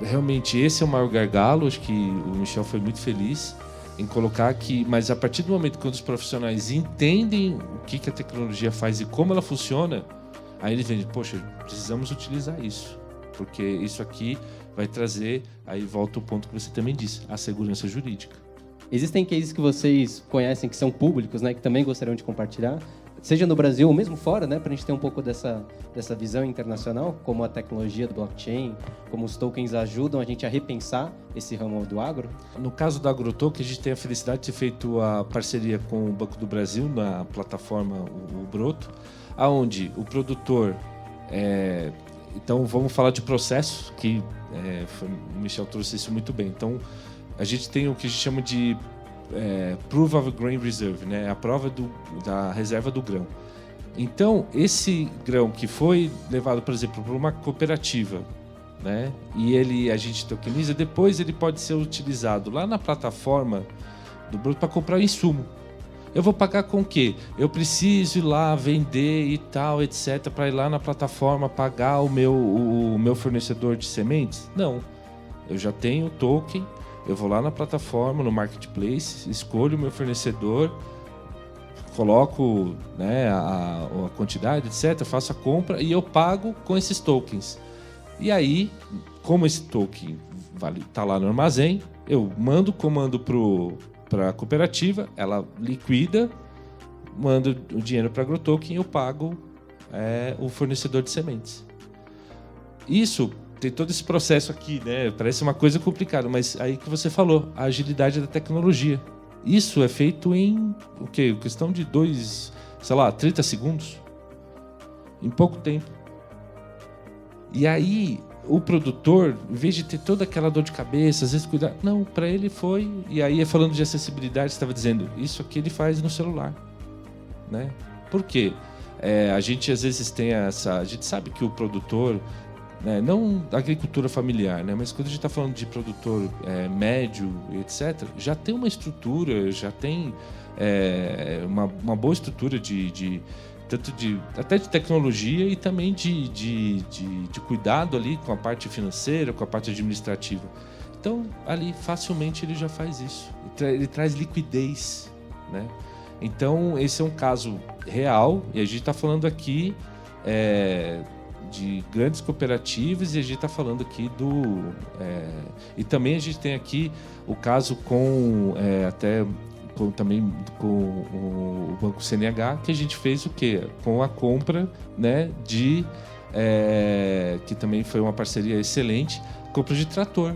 realmente esse é o maior gargalo, acho que o Michel foi muito feliz em colocar aqui, mas a partir do momento que os profissionais entendem o que a tecnologia faz e como ela funciona, aí eles veem, poxa, precisamos utilizar isso, porque isso aqui vai trazer, aí volta o ponto que você também disse, a segurança jurídica. Existem cases que vocês conhecem que são públicos, né, que também gostariam de compartilhar, seja no Brasil ou mesmo fora, né, para a gente ter um pouco dessa visão internacional, como a tecnologia do blockchain, como os tokens ajudam a gente a repensar esse ramo do agro? No caso da AgroToken, a gente tem a felicidade de ter feito a parceria com o Banco do Brasil na plataforma o Broto, aonde o produtor... então, vamos falar de processo, que o Michel trouxe isso muito bem. Então, a gente tem o que a gente chama de Proof of Grain Reserve, né? A prova da reserva do grão. Então, esse grão que foi levado, por exemplo, para uma cooperativa, né? E a gente tokeniza, depois ele pode ser utilizado lá na plataforma do Broto para comprar o insumo. Eu vou pagar com o quê? Eu preciso ir lá vender e tal, etc, para ir lá na plataforma pagar o meu fornecedor de sementes? Não. Eu já tenho o token, eu vou lá na plataforma, no marketplace, escolho o meu fornecedor, coloco, né, a quantidade, etc, faço a compra e eu pago com esses tokens. E aí, como esse token está lá no armazém, eu mando o comando para a cooperativa, ela liquida, manda o dinheiro para a AgroToken e eu pago o fornecedor de sementes. Isso tem todo esse processo aqui, né? Parece uma coisa complicada, mas aí que você falou, a agilidade da tecnologia. Isso é feito em o quê? Questão de 30 segundos. Em pouco tempo. E aí, o produtor, em vez de ter toda aquela dor de cabeça, às vezes cuidar... Não, para ele foi... E aí, falando de acessibilidade, você estava dizendo, isso aqui ele faz no celular. Né? Por quê? A gente, às vezes, tem essa... A gente sabe que o produtor né? Não agricultura familiar, né? Mas quando a gente está falando de produtor médio, etc., já tem uma estrutura, já tem uma boa estrutura tanto até de tecnologia e também de cuidado ali com a parte financeira, com a parte administrativa. Então, ali, facilmente, ele já faz isso. Ele traz liquidez, né? Então, esse é um caso real, e a gente está falando aqui de grandes cooperativas, e a gente está falando aqui e também a gente tem aqui o caso também com o Banco CNH, que a gente fez o quê? Com a compra, né, que também foi uma parceria excelente, compra de trator,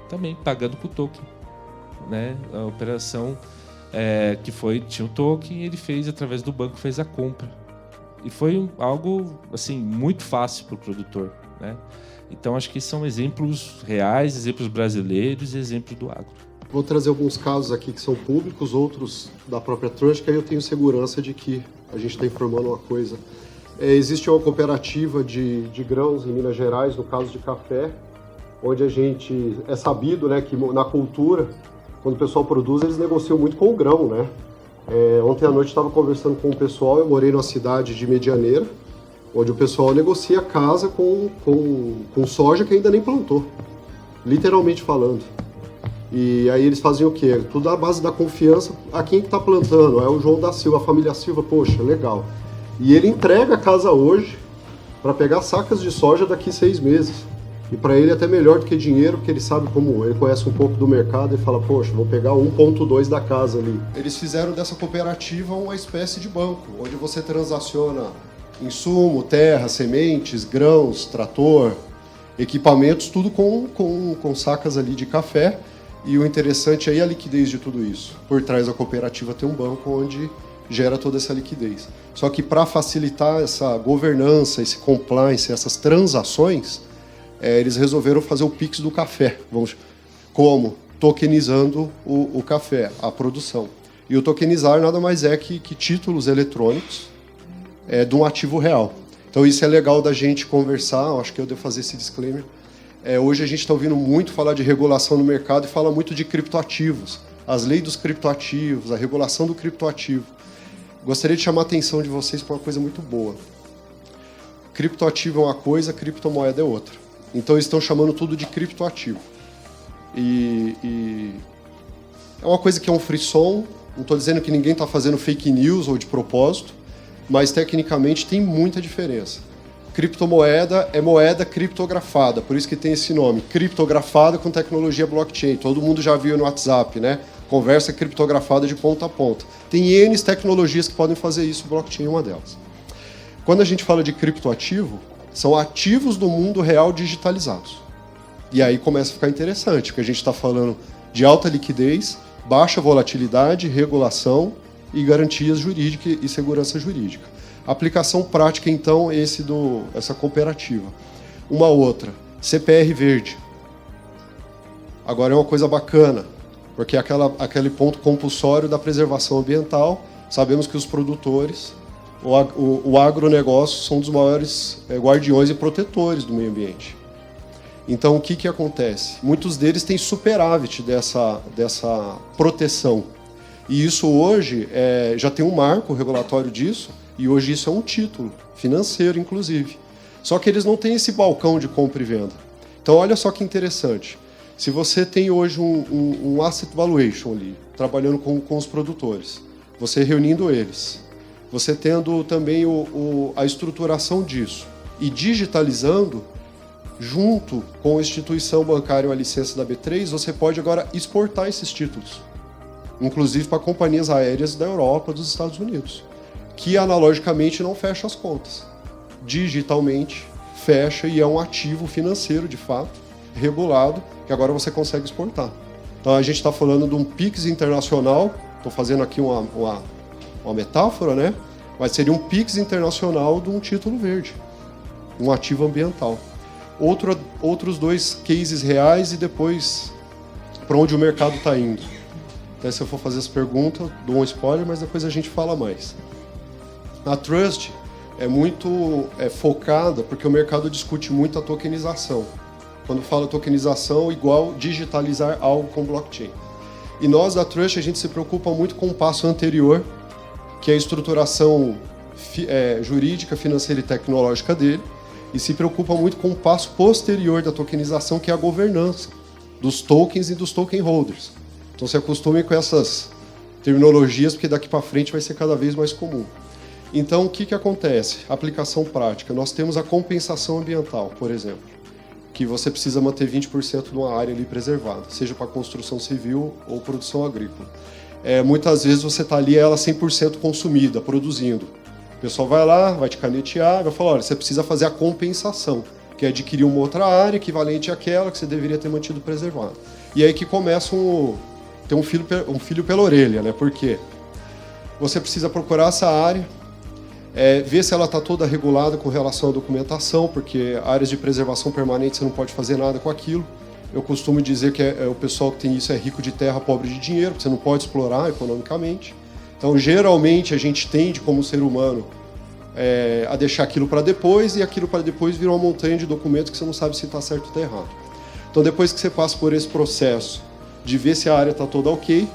também pagando com o token, né? A operação tinha um token, ele fez através do banco, fez a compra. E foi algo assim muito fácil para o produtor, né? Então acho que são exemplos reais, exemplos brasileiros e exemplos do agro. Vou trazer alguns casos aqui que são públicos, outros da própria Trust, que aí eu tenho segurança de que a gente está informando uma coisa. Existe uma cooperativa de grãos em Minas Gerais, no caso de café, onde a gente é sabido, né, que na cultura, quando o pessoal produz, eles negociam muito com o grão, né? Ontem à noite estava conversando com o pessoal, eu morei numa cidade de Medianeira, onde o pessoal negocia casa com soja que ainda nem plantou, literalmente falando. E aí eles fazem o quê? Tudo à base da confiança. A quem que está plantando? É o João da Silva, a família Silva, poxa, legal. E ele entrega a casa hoje para pegar sacas de soja daqui 6 meses. E para ele é até melhor do que dinheiro, porque ele sabe como, ele conhece um pouco do mercado e fala, poxa, vou pegar 1,2 da casa ali. Eles fizeram dessa cooperativa uma espécie de banco, onde você transaciona insumo, terra, sementes, grãos, trator, equipamentos, tudo com sacas ali de café. E o interessante aí é a liquidez de tudo isso. Por trás da cooperativa tem um banco onde gera toda essa liquidez. Só que para facilitar essa governança, esse compliance, essas transações, eles resolveram fazer o Pix do café. Como? Tokenizando o café, a produção. E o tokenizar nada mais é que títulos eletrônicos de um ativo real. Então isso é legal da gente conversar, acho que eu devo fazer esse disclaimer. Hoje a gente está ouvindo muito falar de regulação no mercado e fala muito de criptoativos. As leis dos criptoativos, a regulação do criptoativo. Gostaria de chamar a atenção de vocês para uma coisa muito boa. Criptoativo é uma coisa, criptomoeda é outra. Então eles estão chamando tudo de criptoativo. E é uma coisa que é um frisson, não estou dizendo que ninguém está fazendo fake news ou de propósito, mas tecnicamente tem muita diferença. Criptomoeda é moeda criptografada, por isso que tem esse nome, criptografada com tecnologia blockchain. Todo mundo já viu no WhatsApp, né? Conversa criptografada de ponta a ponta. Tem N tecnologias que podem fazer isso, blockchain é uma delas. Quando a gente fala de criptoativo, são ativos do mundo real digitalizados. E aí começa a ficar interessante, porque a gente está falando de alta liquidez, baixa volatilidade, regulação e garantias jurídicas e segurança jurídica. Aplicação prática, então, essa cooperativa. Uma outra, CPR verde. Agora é uma coisa bacana, porque é aquele ponto compulsório da preservação ambiental. Sabemos que os produtores, o agronegócio, são dos maiores guardiões e protetores do meio ambiente. Então, o que acontece? Muitos deles têm superávit dessa proteção. E isso hoje já tem um marco regulatório disso, e hoje isso é um título financeiro, inclusive. Só que eles não têm esse balcão de compra e venda. Então, olha só que interessante. Se você tem hoje um asset valuation ali, trabalhando com os produtores, você reunindo eles, você tendo também a estruturação disso e digitalizando, junto com a instituição bancária ou a licença da B3, você pode agora exportar esses títulos, inclusive para companhias aéreas da Europa, dos Estados Unidos, que analogicamente não fecha as contas. Digitalmente fecha e é um ativo financeiro, de fato, regulado, que agora você consegue exportar. Então a gente está falando de um PIX internacional, estou fazendo aqui uma metáfora, né? Mas seria um PIX internacional de um título verde, um ativo ambiental. Outros 2 cases reais e depois para onde o mercado está indo. Até se eu for fazer as perguntas, dou um spoiler, mas depois a gente fala mais. A Trust, é muito focada, porque o mercado discute muito a tokenização. Quando fala tokenização, igual digitalizar algo com blockchain. E nós, da Trust, a gente se preocupa muito com o passo anterior, que é a estruturação jurídica, financeira e tecnológica dele, e se preocupa muito com o passo posterior da tokenização, que é a governança dos tokens e dos token holders. Então, se acostumem com essas terminologias, porque daqui para frente vai ser cada vez mais comum. Então, o que acontece? Aplicação prática. Nós temos a compensação ambiental, por exemplo, que você precisa manter 20% de uma área ali preservada, seja para construção civil ou produção agrícola. Muitas vezes você está ali, ela 100% consumida, produzindo. O pessoal vai lá, vai te canetear, vai falar, olha, você precisa fazer a compensação, que é adquirir uma outra área equivalente àquela que você deveria ter mantido preservada. E aí que começa ter um filho pela orelha, né? Por quê? Você precisa procurar essa área, ver se ela está toda regulada com relação à documentação, porque áreas de preservação permanente você não pode fazer nada com aquilo. Eu costumo dizer que o pessoal que tem isso é rico de terra, pobre de dinheiro, porque você não pode explorar economicamente. Então, geralmente, a gente tende, como ser humano, a deixar aquilo para depois, e aquilo para depois vira uma montanha de documentos que você não sabe se está certo ou está errado. Então, depois que você passa por esse processo de ver se a área está toda ok,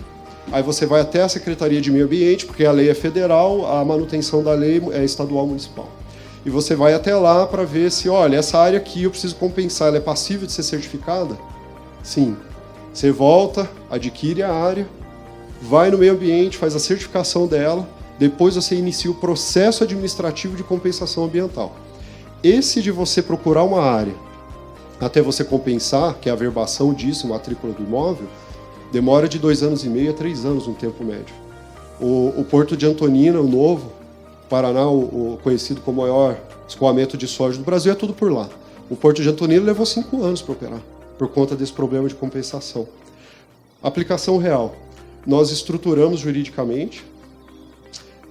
aí você vai até a Secretaria de Meio Ambiente, porque a lei é federal, a manutenção da lei é estadual municipal. E você vai até lá para ver se, olha, essa área aqui eu preciso compensar, ela é passível de ser certificada? Sim. Você volta, adquire a área, vai no meio ambiente, faz a certificação dela, depois você inicia o processo administrativo de compensação ambiental. Esse de você procurar uma área até você compensar, que é a averbação disso, matrícula do imóvel, demora de 2 anos e meio a 3 anos no tempo médio. O Porto de Antonina, o novo, Paraná, o conhecido como o maior escoamento de soja do Brasil, é tudo por lá. O Porto de Antonina levou 5 anos para operar, por conta desse problema de compensação. Aplicação real. Nós estruturamos juridicamente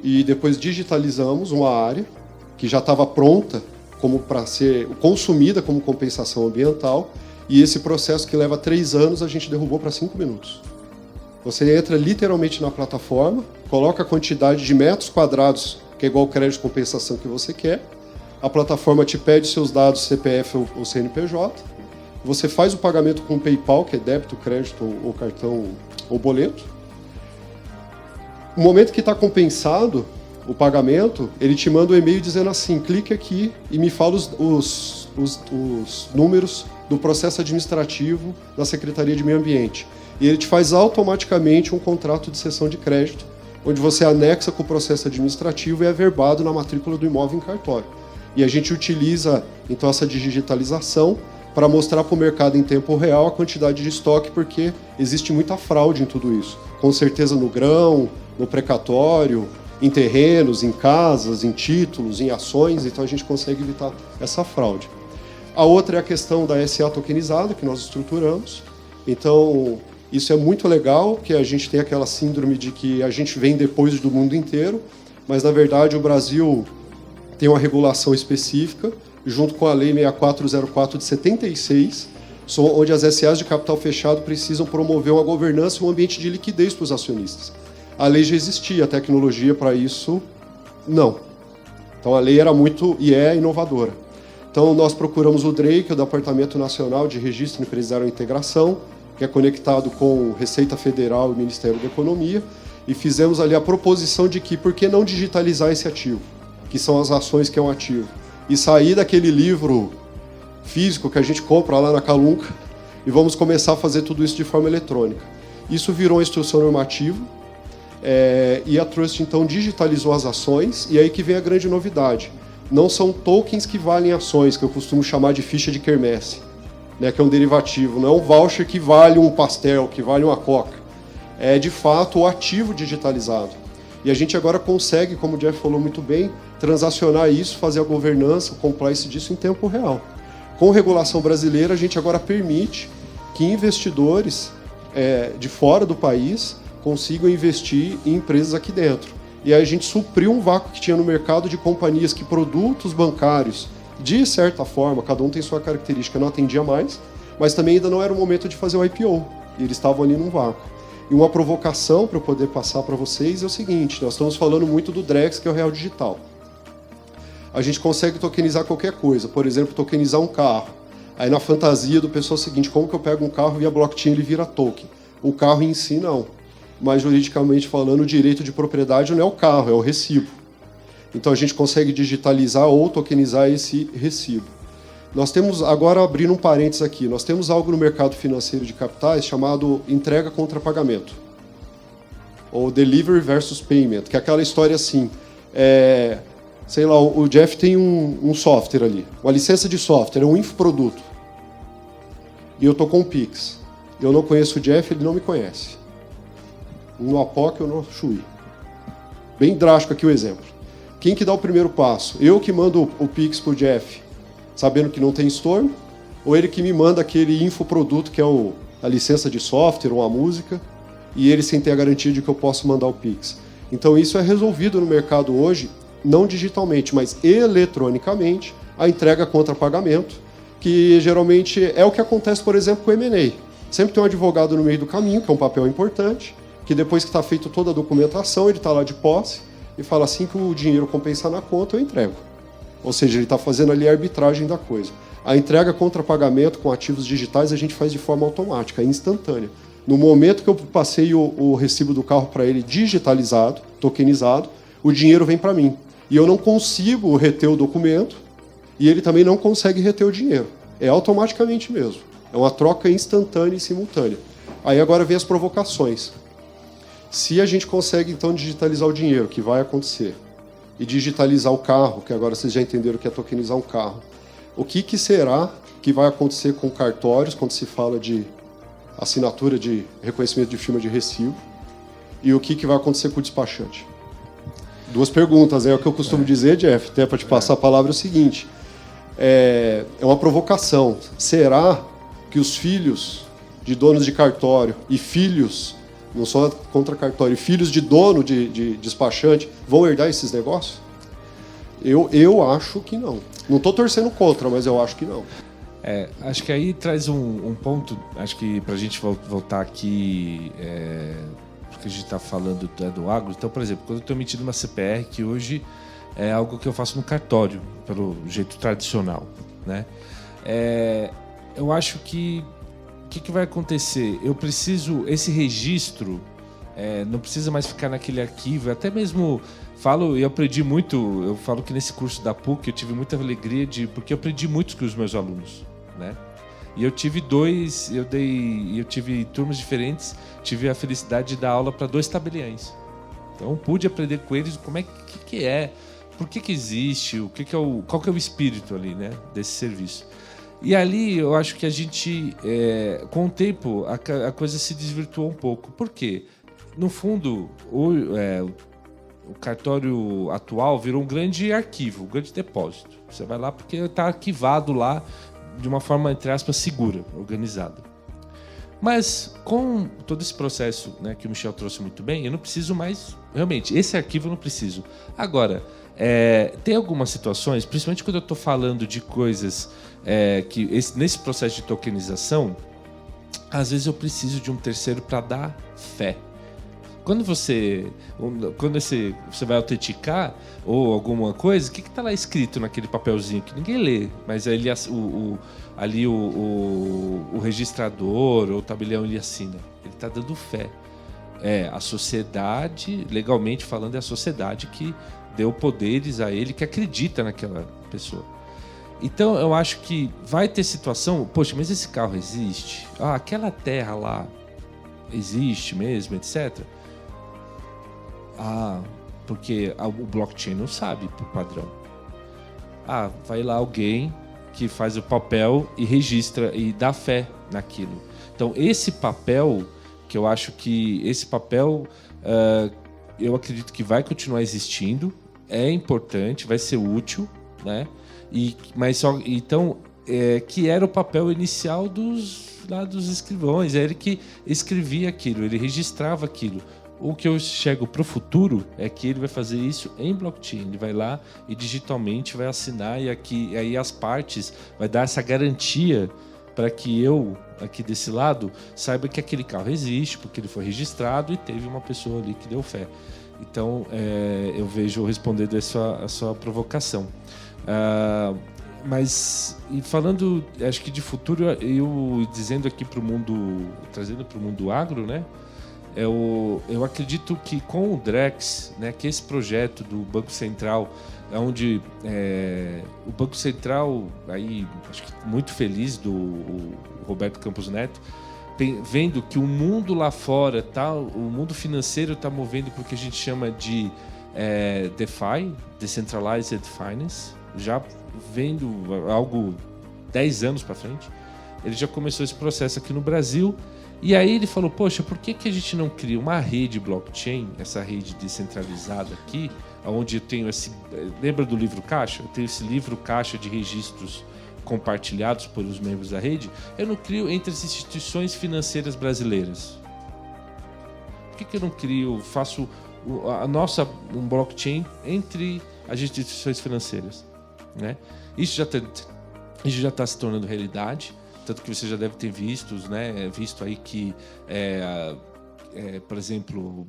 e depois digitalizamos uma área que já estava pronta como para ser consumida como compensação ambiental, e esse processo que leva 3 anos a gente derrubou para 5 minutos. Você entra literalmente na plataforma, coloca a quantidade de metros quadrados, que é igual ao crédito de compensação que você quer, a plataforma te pede seus dados CPF ou CNPJ, você faz o pagamento com PayPal, que é débito, crédito ou cartão ou boleto. No momento que está compensado o pagamento, ele te manda um e-mail dizendo assim, clique aqui e me fala os números do processo administrativo da Secretaria de Meio Ambiente. E ele te faz automaticamente um contrato de cessão de crédito, onde você anexa com o processo administrativo e é averbado na matrícula do imóvel em cartório. E a gente utiliza, então, essa digitalização para mostrar para o mercado em tempo real a quantidade de estoque, porque existe muita fraude em tudo isso. Com certeza no grão, no precatório, em terrenos, em casas, em títulos, em ações, então a gente consegue evitar essa fraude. A outra é a questão da SA tokenizada, que nós estruturamos. Então, isso é muito legal, que a gente tem aquela síndrome de que a gente vem depois do mundo inteiro, mas, na verdade, o Brasil tem uma regulação específica, junto com a Lei 6404 de 76, onde as SAs de capital fechado precisam promover uma governança e um ambiente de liquidez para os acionistas. A lei já existia, a tecnologia para isso, não. Então, a lei era muito e é inovadora. Então, nós procuramos o DREI, que é o Departamento Nacional de Registro Empresarial e Integração, que é conectado com Receita Federal e Ministério da Economia, e fizemos ali a proposição de que, por que não digitalizar esse ativo, que são as ações que é um ativo, e sair daquele livro físico que a gente compra lá na Calunca, e vamos começar a fazer tudo isso de forma eletrônica. Isso virou uma instrução normativa, e a Trust, então, digitalizou as ações, e aí que vem a grande novidade. Não são tokens que valem ações, que eu costumo chamar de ficha de quermesse, né, que é um derivativo. Não é um voucher que vale um pastel, que vale uma coca. É, de fato, o ativo digitalizado. E a gente agora consegue, como o Jeff falou muito bem, transacionar isso, fazer a governança, o compliance disso em tempo real. Com regulação brasileira, a gente agora permite que investidores de fora do país consigam investir em empresas aqui dentro. E aí a gente supriu um vácuo que tinha no mercado de companhias que produtos bancários, de certa forma, cada um tem sua característica, não atendia mais, mas também ainda não era o momento de fazer o IPO, e eles estavam ali num vácuo. E uma provocação para eu poder passar para vocês é o seguinte, nós estamos falando muito do Drex, que é o Real Digital. a gente consegue tokenizar qualquer coisa. Por exemplo, tokenizar um carro. Aí na fantasia do pessoal é o seguinte, como que eu pego um carro via blockchain ele vira token? O carro em si não. Mas juridicamente falando, o direito de propriedade não é o carro, é o recibo. Então a gente consegue digitalizar ou tokenizar esse recibo. Nós temos, agora abrindo um parênteses aqui, nós temos algo no mercado financeiro de capitais chamado entrega contra pagamento. Ou delivery versus payment, que é aquela história assim, sei lá, o Jeff tem um software ali, uma licença de software, é um infoproduto. E eu estou com o Pix. Eu não conheço o Jeff, ele não me conhece. No Apoc ou no Chui. Bem drástico aqui o exemplo. Quem que dá o primeiro passo? Eu que mando o Pix para o Jeff, sabendo que não tem estorno, ou ele que me manda aquele infoproduto que é a licença de software ou a música, e ele sem ter a garantia de que eu posso mandar o Pix. Então isso é resolvido no mercado hoje, não digitalmente, mas eletronicamente, a entrega contra pagamento, que geralmente é o que acontece, por exemplo, com o M&A. Sempre tem um advogado no meio do caminho, que é um papel importante, que depois que está feita toda a documentação, ele está lá de posse e fala assim que o dinheiro compensar na conta, eu entrego. Ou seja, ele está fazendo ali a arbitragem da coisa. A entrega contra pagamento com ativos digitais a gente faz de forma automática, instantânea. No momento que eu passei o recibo do carro para ele digitalizado, tokenizado, o dinheiro vem para mim. E eu não consigo reter o documento e ele também não consegue reter o dinheiro. É automaticamente mesmo. É uma troca instantânea e simultânea. Aí agora vem as provocações. Se a gente consegue, então, digitalizar o dinheiro, que vai acontecer, e digitalizar o carro, que agora vocês já entenderam que é tokenizar um carro, o que será que vai acontecer com cartórios, quando se fala de assinatura de reconhecimento de firma de recibo, e o que vai acontecer com o despachante? Duas perguntas, o que eu costumo dizer, Jeff, até para te passar a palavra, é o seguinte, é uma provocação. Será que os filhos de donos de cartório e filhos, não só contra cartório, filhos de dono de despachante, vão herdar esses negócios? Eu acho que não. Não estou torcendo contra, mas eu acho que não. Acho que aí traz um ponto, acho que para a gente voltar aqui, porque a gente está falando do agro. Então, por exemplo, quando eu estou emitindo uma CPR, que hoje é algo que eu faço no cartório, pelo jeito tradicional, né? Eu acho que o que vai acontecer? Eu preciso, esse registro não precisa mais ficar naquele arquivo, até mesmo eu aprendi muito, eu falo que nesse curso da PUC eu tive muita alegria porque eu aprendi muito com os meus alunos, né? E eu tive eu tive turmas diferentes, tive a felicidade de dar aula para 2 tabeliães. Então pude aprender com eles como que é, por que existe, qual que é o espírito ali, né, desse serviço. E ali eu acho que a gente, com o tempo, a coisa se desvirtuou um pouco. Por quê? No fundo, o cartório atual virou um grande arquivo, um grande depósito. Você vai lá porque está arquivado lá de uma forma, entre aspas, segura, organizada. Mas com todo esse processo, né, que o Michel trouxe muito bem, eu não preciso mais... Realmente, esse arquivo eu não preciso. Agora, tem algumas situações, principalmente quando eu estou falando de coisas que nesse processo de tokenização, às vezes eu preciso de um terceiro para dar fé. Quando você vai autenticar ou alguma coisa, o que está lá escrito naquele papelzinho que ninguém lê, mas ali o registrador ou o tabelião ele assina. Ele está dando fé. A sociedade, legalmente falando, é a sociedade que deu poderes a ele, que acredita naquela pessoa. Então eu acho que vai ter situação, poxa, mas esse carro existe? Aquela terra lá existe mesmo, etc. Porque o blockchain não sabe por padrão. Vai lá alguém que faz o papel e registra e dá fé naquilo. Então esse papel, que eu acho que eu acredito que vai continuar existindo, é importante, vai ser útil, né? Que era o papel inicial dos escrivãos, era ele que escrevia aquilo, ele registrava aquilo. O que eu chego para o futuro é que ele vai fazer isso em blockchain. Ele vai lá e digitalmente vai assinar e aí as partes vai dar essa garantia para que eu, aqui desse lado, saiba que aquele carro existe, porque ele foi registrado e teve uma pessoa ali que deu fé. Então, eu vejo respondendo a sua provocação. Mas, e falando, acho que de futuro, eu dizendo aqui para o mundo, trazendo para o mundo agro, né? Eu acredito que com o Drex, né, que esse projeto do Banco Central, onde o Banco Central, aí acho que muito feliz o Roberto Campos Neto, vendo que o mundo lá fora, o mundo financeiro está movendo para o que a gente chama de DeFi, Decentralized Finance, já vendo algo 10 anos para frente. Ele já começou esse processo aqui no Brasil. E aí ele falou, poxa, por que a gente não cria uma rede blockchain, essa rede descentralizada aqui, onde eu tenho esse... Lembra do livro Caixa? Eu tenho esse livro Caixa de registros compartilhados por os membros da rede. Eu não crio entre as instituições financeiras brasileiras. Por que eu não crio, faço um blockchain entre as instituições financeiras? Né? Isso já está se tornando realidade. Tanto que você já deve ter visto aí que, por exemplo,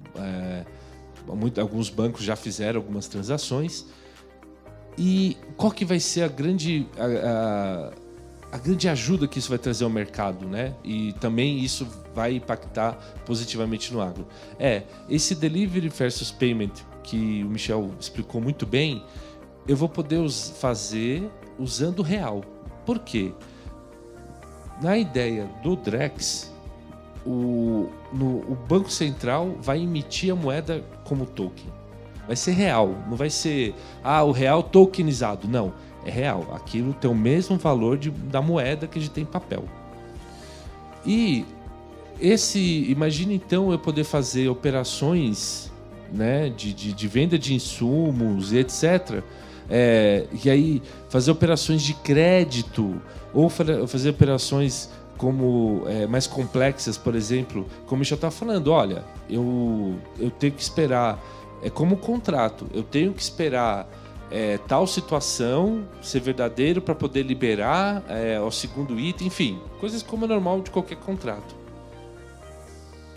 alguns bancos já fizeram algumas transações. E qual que vai ser a grande ajuda que isso vai trazer ao mercado, né? E também isso vai impactar positivamente no agro. Esse delivery versus payment que o Michel explicou muito bem, eu vou poder fazer usando o real. Por quê? Na ideia do Drex, o Banco Central vai emitir a moeda como token. Vai ser real, não vai ser o real tokenizado. Não, é real. Aquilo tem o mesmo valor da moeda que a gente tem em papel. E imagina então eu poder fazer operações, né, de venda de insumos e etc. E aí fazer operações de crédito ou fazer operações como mais complexas, por exemplo, como eu já estava falando, olha, eu tenho que esperar, como contrato, eu tenho que esperar tal situação ser verdadeiro para poder liberar o segundo item, enfim, coisas como é normal de qualquer contrato.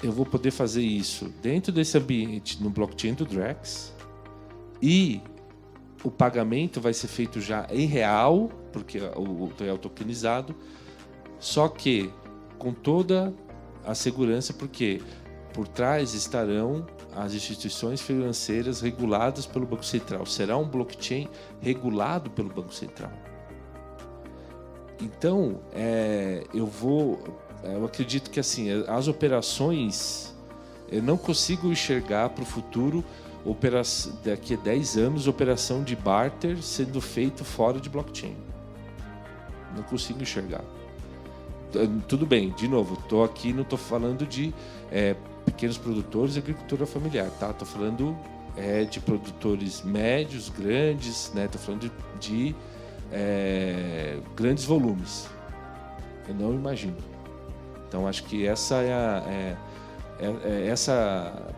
Eu vou poder fazer isso dentro desse ambiente no blockchain do Drex e o pagamento vai ser feito já em real, porque o real tokenizado, só que com toda a segurança, porque por trás estarão as instituições financeiras reguladas pelo Banco Central. Será um blockchain regulado pelo Banco Central. Então, eu acredito que assim, as operações, eu não consigo enxergar para o futuro daqui a 10 anos, operação de barter sendo feito fora de blockchain. Não consigo enxergar. Tudo bem, de novo, estou aqui, não estou falando de pequenos produtores e agricultura familiar, tá? Estou falando de produtores médios, grandes, né? Estou falando de grandes volumes. Eu não imagino. Então, acho que essa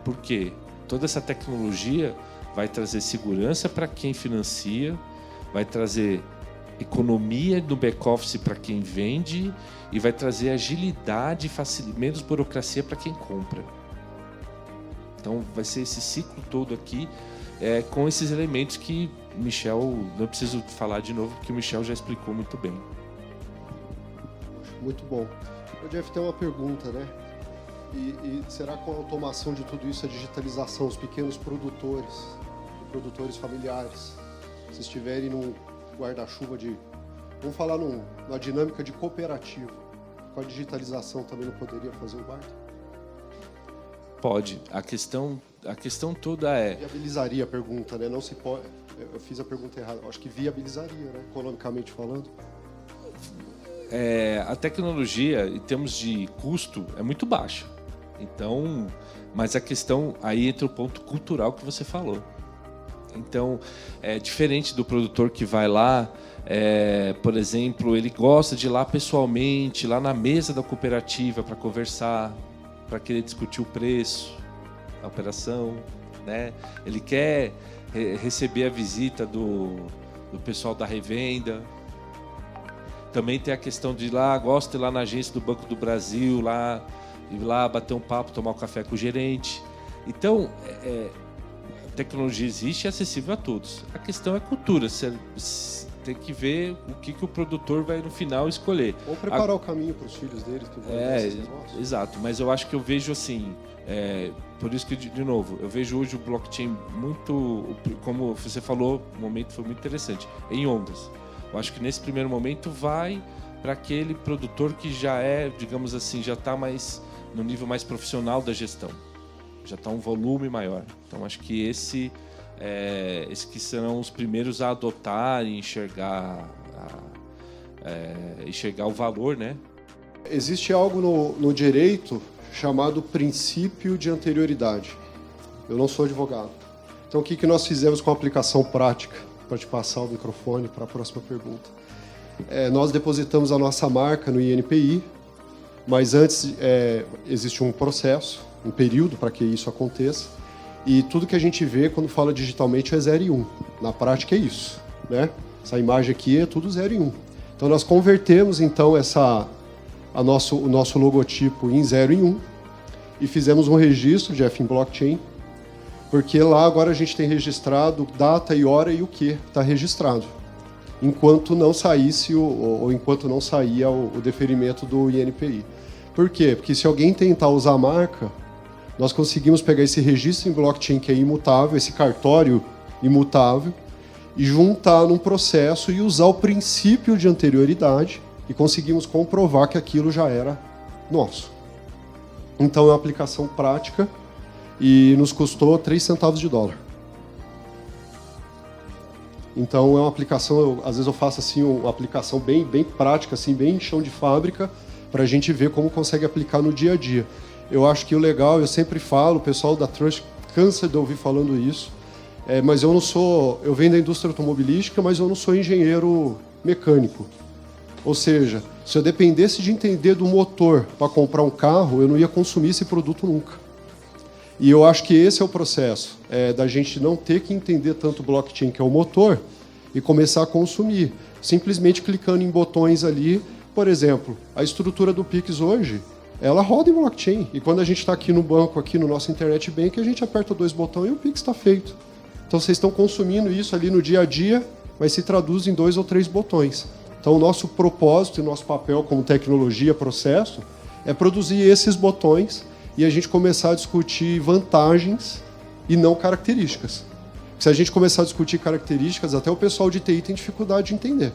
por quê? Toda essa tecnologia vai trazer segurança para quem financia, vai trazer economia no back-office para quem vende e vai trazer agilidade e menos burocracia para quem compra. Então, vai ser esse ciclo todo aqui com esses elementos que o Michel, não preciso falar de novo, porque o Michel já explicou muito bem. Muito bom. O Jeff tem uma pergunta, né? E será que com a automação de tudo isso, a digitalização, os pequenos produtores familiares, se estiverem num guarda-chuva vamos falar numa dinâmica de cooperativa, com a digitalização também não poderia fazer o barter? Pode. A questão toda viabilizaria a pergunta, né? Não se pode. Eu fiz a pergunta errada. Eu acho que viabilizaria, né? Economicamente falando. A tecnologia, em termos de custo, é muito baixa. Então, mas a questão aí entra o ponto cultural que você falou. Então, é diferente do produtor que vai lá, por exemplo, ele gosta de ir lá pessoalmente, lá na mesa da cooperativa para conversar, para querer discutir o preço, a operação, né? Ele quer receber a visita do pessoal da revenda. Também tem a questão de ir lá, gosta de ir lá na agência do Banco do Brasil, ir lá bater um papo, tomar um café com o gerente. Então, a tecnologia existe e é acessível a todos. A questão é cultura. tem que ver o que o produtor vai no final escolher. Ou preparar o caminho para os filhos deles que vão ver esses negócios. Exato, mas eu acho que eu vejo assim, por isso que, de novo, eu vejo hoje o blockchain muito, como você falou, o momento foi muito interessante, em ondas. Eu acho que nesse primeiro momento vai para aquele produtor que já é, digamos assim, já está mais no nível mais profissional da gestão, já está um volume maior. Então acho que esse que serão os primeiros a adotar e enxergar o valor, né? Existe algo no direito chamado princípio de anterioridade. Eu não sou advogado. Então, o que nós fizemos com a aplicação prática? Para te passar o microfone para a próxima pergunta. Nós depositamos a nossa marca no INPI, mas antes existe um processo, um período para que isso aconteça. E tudo que a gente vê quando fala digitalmente é 0 e 1. Na prática é isso, né? Essa imagem aqui é tudo 0 e 1. Então nós convertemos então o nosso logotipo em 0 e 1 e fizemos um registro de em blockchain, porque lá agora a gente tem registrado data e hora e o que está registrado, enquanto não saísse ou enquanto não saía o deferimento do INPI. Por quê? Porque se alguém tentar usar a marca, nós conseguimos pegar esse registro em blockchain que é imutável, esse cartório imutável, e juntar num processo e usar o princípio de anterioridade e conseguimos comprovar que aquilo já era nosso. Então é uma aplicação prática e nos custou 3 centavos de dólar. Então é uma aplicação, às vezes eu faço assim uma aplicação bem prática, assim, bem chão de fábrica, para a gente ver como consegue aplicar no dia a dia. Eu acho que o legal, eu sempre falo, o pessoal da Trust cansa de ouvir falando isso, mas eu venho da indústria automobilística, mas eu não sou engenheiro mecânico. Ou seja, se eu dependesse de entender do motor para comprar um carro, eu não ia consumir esse produto nunca. E eu acho que esse é o processo, da gente não ter que entender tanto o blockchain, que é o motor, e começar a consumir, simplesmente clicando em botões ali. Por exemplo, a estrutura do Pix hoje, ela roda em blockchain. E quando a gente está aqui no banco, aqui no nosso Internet Bank, a gente aperta 2 botões e o Pix está feito. Então vocês estão consumindo isso ali no dia a dia, mas se traduz em 2 ou 3 botões. Então o nosso propósito e o nosso papel como tecnologia, processo, é produzir esses botões e a gente começar a discutir vantagens e não características. Se a gente começar a discutir características, até o pessoal de TI tem dificuldade de entender.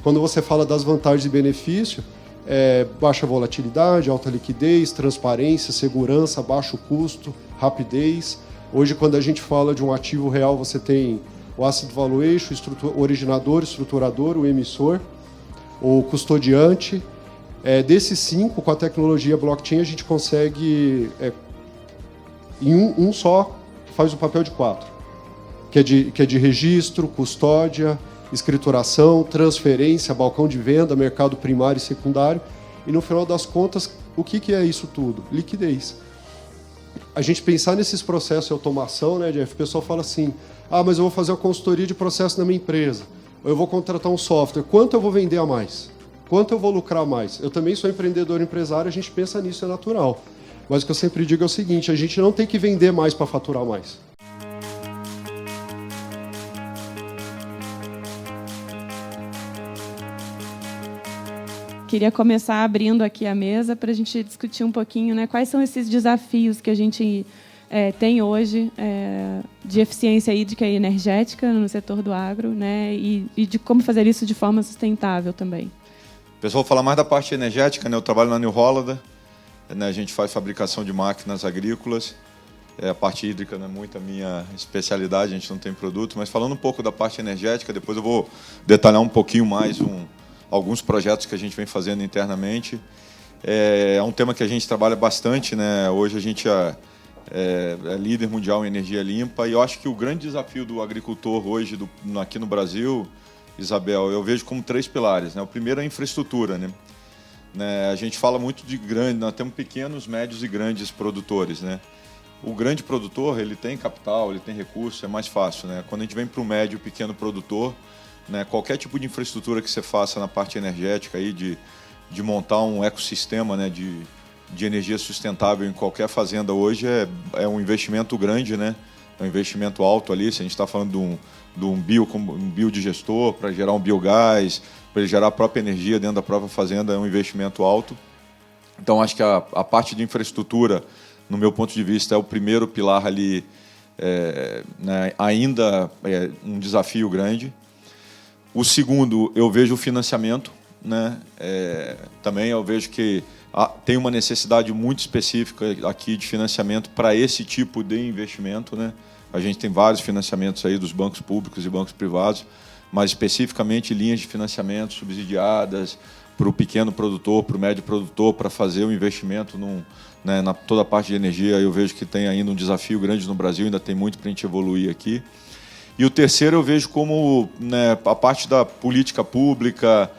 Quando você fala das vantagens e benefícios, baixa volatilidade, alta liquidez, transparência, segurança, baixo custo, rapidez. Hoje, quando a gente fala de um ativo real, você tem o asset valuation, o originador, estruturador, o emissor, o custodiante. Desses 5, com a tecnologia blockchain, a gente consegue, em um só, faz o papel de 4, que é de registro, custódia, escrituração, transferência, balcão de venda, mercado primário e secundário. E, no final das contas, o que é isso tudo? Liquidez. A gente pensar nesses processos de automação, né, Jeff? O pessoal fala assim, mas eu vou fazer uma consultoria de processo na minha empresa, ou eu vou contratar um software. Quanto eu vou vender a mais? Quanto eu vou lucrar mais? Eu também sou empreendedor empresário, a gente pensa nisso, é natural. Mas o que eu sempre digo é o seguinte, a gente não tem que vender mais para faturar mais. Queria começar abrindo aqui a mesa para a gente discutir um pouquinho, né, quais são esses desafios que a gente tem hoje de eficiência hídrica e energética no setor do agro, né, e de como fazer isso de forma sustentável também. Pessoal, vou falar mais da parte energética, né? Eu trabalho na New Holland, né? A gente faz fabricação de máquinas agrícolas. A parte hídrica não é muito a minha especialidade, a gente não tem produto, mas falando um pouco da parte energética, depois eu vou detalhar um pouquinho mais alguns projetos que a gente vem fazendo internamente. É um tema que a gente trabalha bastante, né? Hoje a gente é líder mundial em energia limpa e eu acho que o grande desafio do agricultor hoje aqui no Brasil, Isabel, eu vejo como 3 pilares, né? O primeiro é a infraestrutura, né? A gente fala muito de grande, nós temos pequenos, médios e grandes produtores, né? O grande produtor, ele tem capital, ele tem recurso, é mais fácil, né? Quando a gente vem para o médio e pequeno produtor, né, qualquer tipo de infraestrutura que você faça na parte energética aí de montar um ecossistema, né, de energia sustentável em qualquer fazenda hoje é um investimento grande, né? é um investimento alto ali, se a gente está falando de um biodigestor para gerar um biogás, para ele gerar a própria energia dentro da própria fazenda, é um investimento alto. Então, acho que a parte de infraestrutura, no meu ponto de vista, é o primeiro pilar ali, né, ainda é um desafio grande. O segundo, eu vejo o financiamento, né? Também eu vejo que tem uma necessidade muito específica aqui de financiamento para esse tipo de investimento, né? A gente tem vários financiamentos aí dos bancos públicos e bancos privados, mas especificamente linhas de financiamento subsidiadas para o pequeno produtor, para o médio produtor, para fazer o investimento na toda a parte de energia. Eu vejo que tem ainda um desafio grande no Brasil, ainda tem muito para a gente evoluir aqui. E o terceiro eu vejo como, né, a parte da política pública,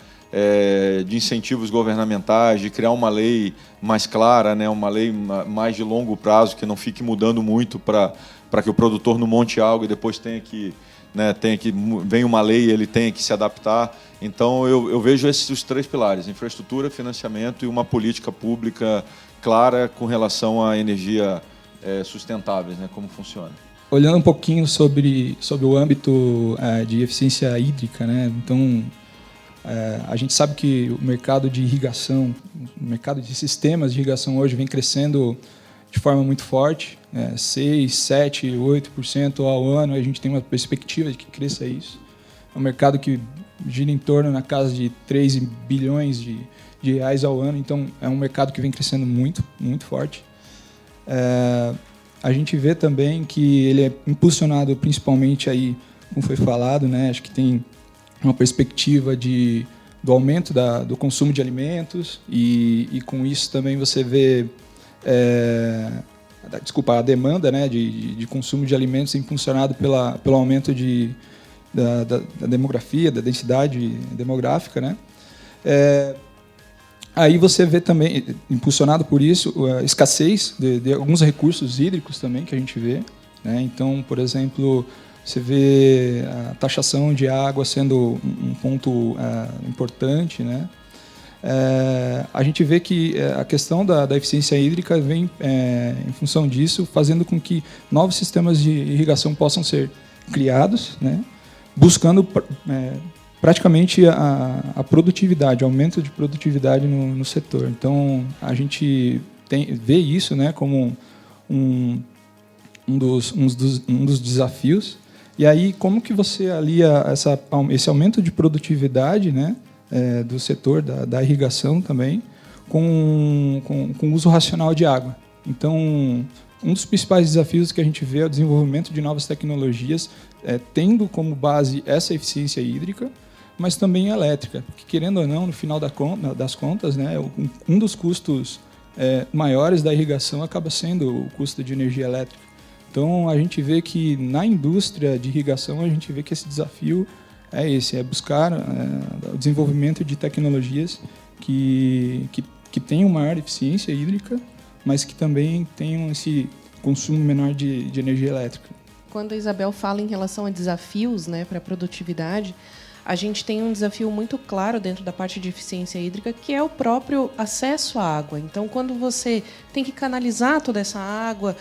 de incentivos governamentais, de criar uma lei mais clara, né, uma lei mais de longo prazo, que não fique mudando muito para que o produtor não monte algo e depois tenha que vem uma lei e ele tenha que se adaptar. Então, eu vejo esses os três pilares: infraestrutura, financiamento e uma política pública clara com relação à energia sustentáveis, né, como funciona. Olhando um pouquinho sobre o âmbito de eficiência hídrica, né, então, a gente sabe que o mercado de irrigação, o mercado de sistemas de irrigação hoje vem crescendo de forma muito forte, 6%, 7%, 8% ao ano. A gente tem uma perspectiva de que cresça isso. É um mercado que gira em torno na casa de 3 bilhões de reais ao ano, então é um mercado que vem crescendo muito, muito forte. A gente vê também que ele é impulsionado principalmente aí, como foi falado, né? Acho que tem uma perspectiva do aumento do consumo de alimentos e com isso também você vê a demanda, né, de consumo de alimentos impulsionado pelo aumento da demografia, da densidade demográfica, né? Aí você vê também, impulsionado por isso, a escassez de alguns recursos hídricos também que a gente vê, né? Então, por exemplo, você vê a taxação de água sendo um ponto importante, né? A gente vê que a questão da eficiência hídrica vem, em função disso, fazendo com que novos sistemas de irrigação possam ser criados, né? Buscando praticamente a produtividade, aumento de produtividade no setor. Então, a gente vê isso, né, como um dos desafios. E aí, como que você alia esse aumento de produtividade, né, do setor da irrigação também, com o uso racional de água? Então, um dos principais desafios que a gente vê é o desenvolvimento de novas tecnologias, tendo como base essa eficiência hídrica, mas também elétrica, porque, querendo ou não, no final das contas, né, um dos custos maiores da irrigação acaba sendo o custo de energia elétrica. Então, a gente vê que na indústria de irrigação, a gente vê que esse desafio é buscar o desenvolvimento de tecnologias que tenham maior eficiência hídrica, mas que também tenham esse consumo menor de energia elétrica. Quando a Isabel fala em relação a desafios, né, para a produtividade, a gente tem um desafio muito claro dentro da parte de eficiência hídrica, que é o próprio acesso à água. Então, quando você tem que canalizar toda essa água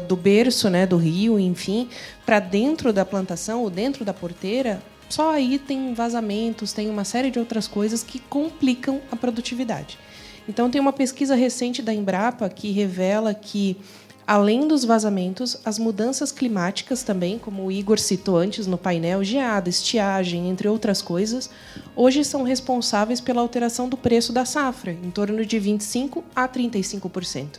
do berço, né, do rio, enfim, para dentro da plantação ou dentro da porteira, só aí tem vazamentos, tem uma série de outras coisas que complicam a produtividade. Então, tem uma pesquisa recente da Embrapa que revela que, além dos vazamentos, as mudanças climáticas também, como o Igor citou antes no painel, geada, estiagem, entre outras coisas, hoje são responsáveis pela alteração do preço da safra, em torno de 25% a 35%.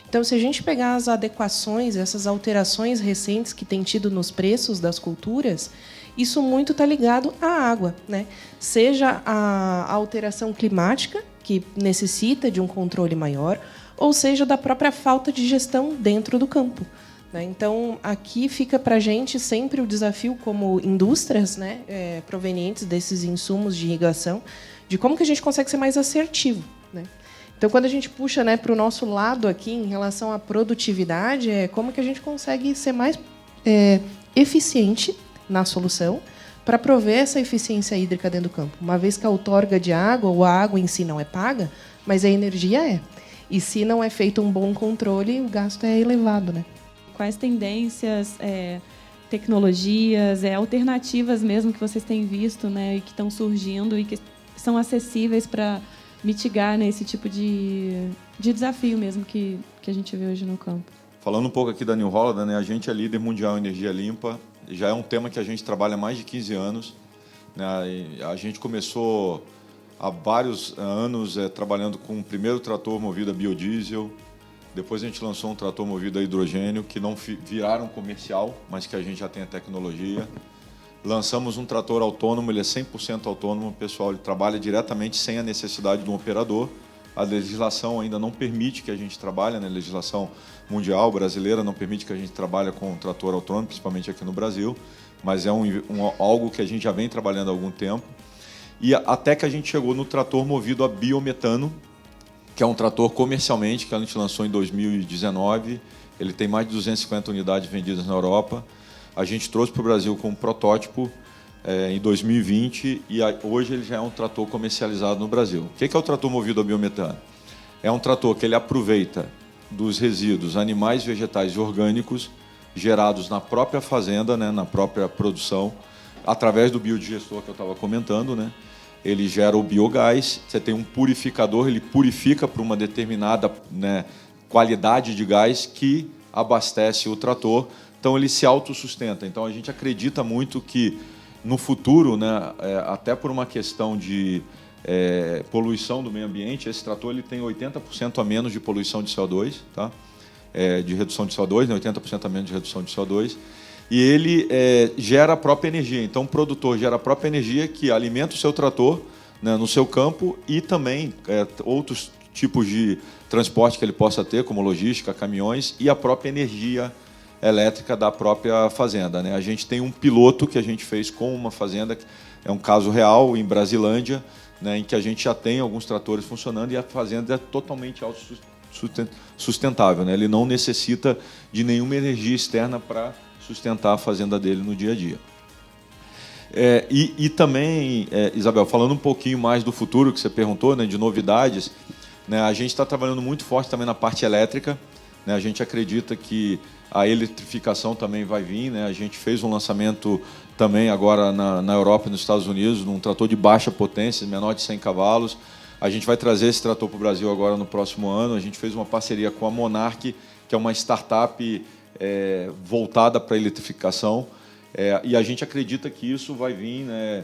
Então, se a gente pegar as adequações, essas alterações recentes que tem tido nos preços das culturas, isso muito está ligado à água, né? Seja a alteração climática, que necessita de um controle maior, ou seja, da própria falta de gestão dentro do campo, né? Então, aqui fica para a gente sempre o desafio, como indústrias, né, provenientes desses insumos de irrigação, de como que a gente consegue ser mais assertivo, né? Então, quando a gente puxa, né, para o nosso lado aqui, em relação à produtividade, como que a gente consegue ser mais eficiente na solução para prover essa eficiência hídrica dentro do campo. Uma vez que a outorga de água, ou a água em si não é paga, mas a energia é. E se não é feito um bom controle, o gasto é elevado, né? quais tendências, tecnologias, alternativas mesmo que vocês têm visto, né, e que estão surgindo e que são acessíveis para mitigar, né, esse tipo de desafio mesmo que a gente vê hoje no campo. Falando um pouco aqui da New Holland, né, a gente é líder mundial em energia limpa, já é um tema que a gente trabalha há mais de 15 anos. Né, a gente começou há vários anos trabalhando com o primeiro trator movido a biodiesel, depois a gente lançou um trator movido a hidrogênio, que não viraram comercial, mas que a gente já tem a tecnologia. Lançamos um trator autônomo, ele é 100% autônomo, pessoal, ele trabalha diretamente sem a necessidade de um operador. A legislação ainda não permite que a gente trabalhe, né? A legislação mundial, brasileira, não permite que a gente trabalhe com um trator autônomo, principalmente aqui no Brasil, mas é algo que a gente já vem trabalhando há algum tempo. E até que a gente chegou no trator movido a biometano, que é um trator comercialmente, que a gente lançou em 2019. Ele tem mais de 250 unidades vendidas na Europa. A gente trouxe para o Brasil como protótipo em 2020 e hoje ele já é um trator comercializado no Brasil. O que é o trator movido a biometano? É um trator que ele aproveita dos resíduos animais, vegetais e orgânicos gerados na própria fazenda, né, na própria produção, através do biodigestor que eu estava comentando, né? Ele gera o biogás, você tem um purificador, ele purifica para uma determinada, né, qualidade de gás que abastece o trator, então ele se autossustenta. Então a gente acredita muito que no futuro, né, até por uma questão de poluição do meio ambiente, esse trator ele tem 80% a menos de poluição de CO2, tá? De redução de CO2, né, 80% a menos de redução de CO2, e ele gera a própria energia. Então o produtor gera a própria energia que alimenta o seu trator, né, no seu campo e também outros tipos de transporte que ele possa ter, como logística, caminhões, e a própria energia elétrica da própria fazenda, né? A gente tem um piloto que a gente fez com uma fazenda, é um caso real em Brasilândia, né, em que a gente já tem alguns tratores funcionando e a fazenda é totalmente autossustentável, né? Ele não necessita de nenhuma energia externa para sustentar a fazenda dele no dia a dia. E também, Isabel, falando um pouquinho mais do futuro que você perguntou, né, de novidades, né, a gente está trabalhando muito forte também na parte elétrica, né? A gente acredita que a eletrificação também vai vir, né? A gente fez um lançamento também agora na Europa e nos Estados Unidos, num trator de baixa potência, menor de 100 cavalos. A gente vai trazer esse trator para o Brasil agora no próximo ano. A gente fez uma parceria com a Monarch, que é uma startup voltada para a eletrificação. E a gente acredita que isso vai vir, né,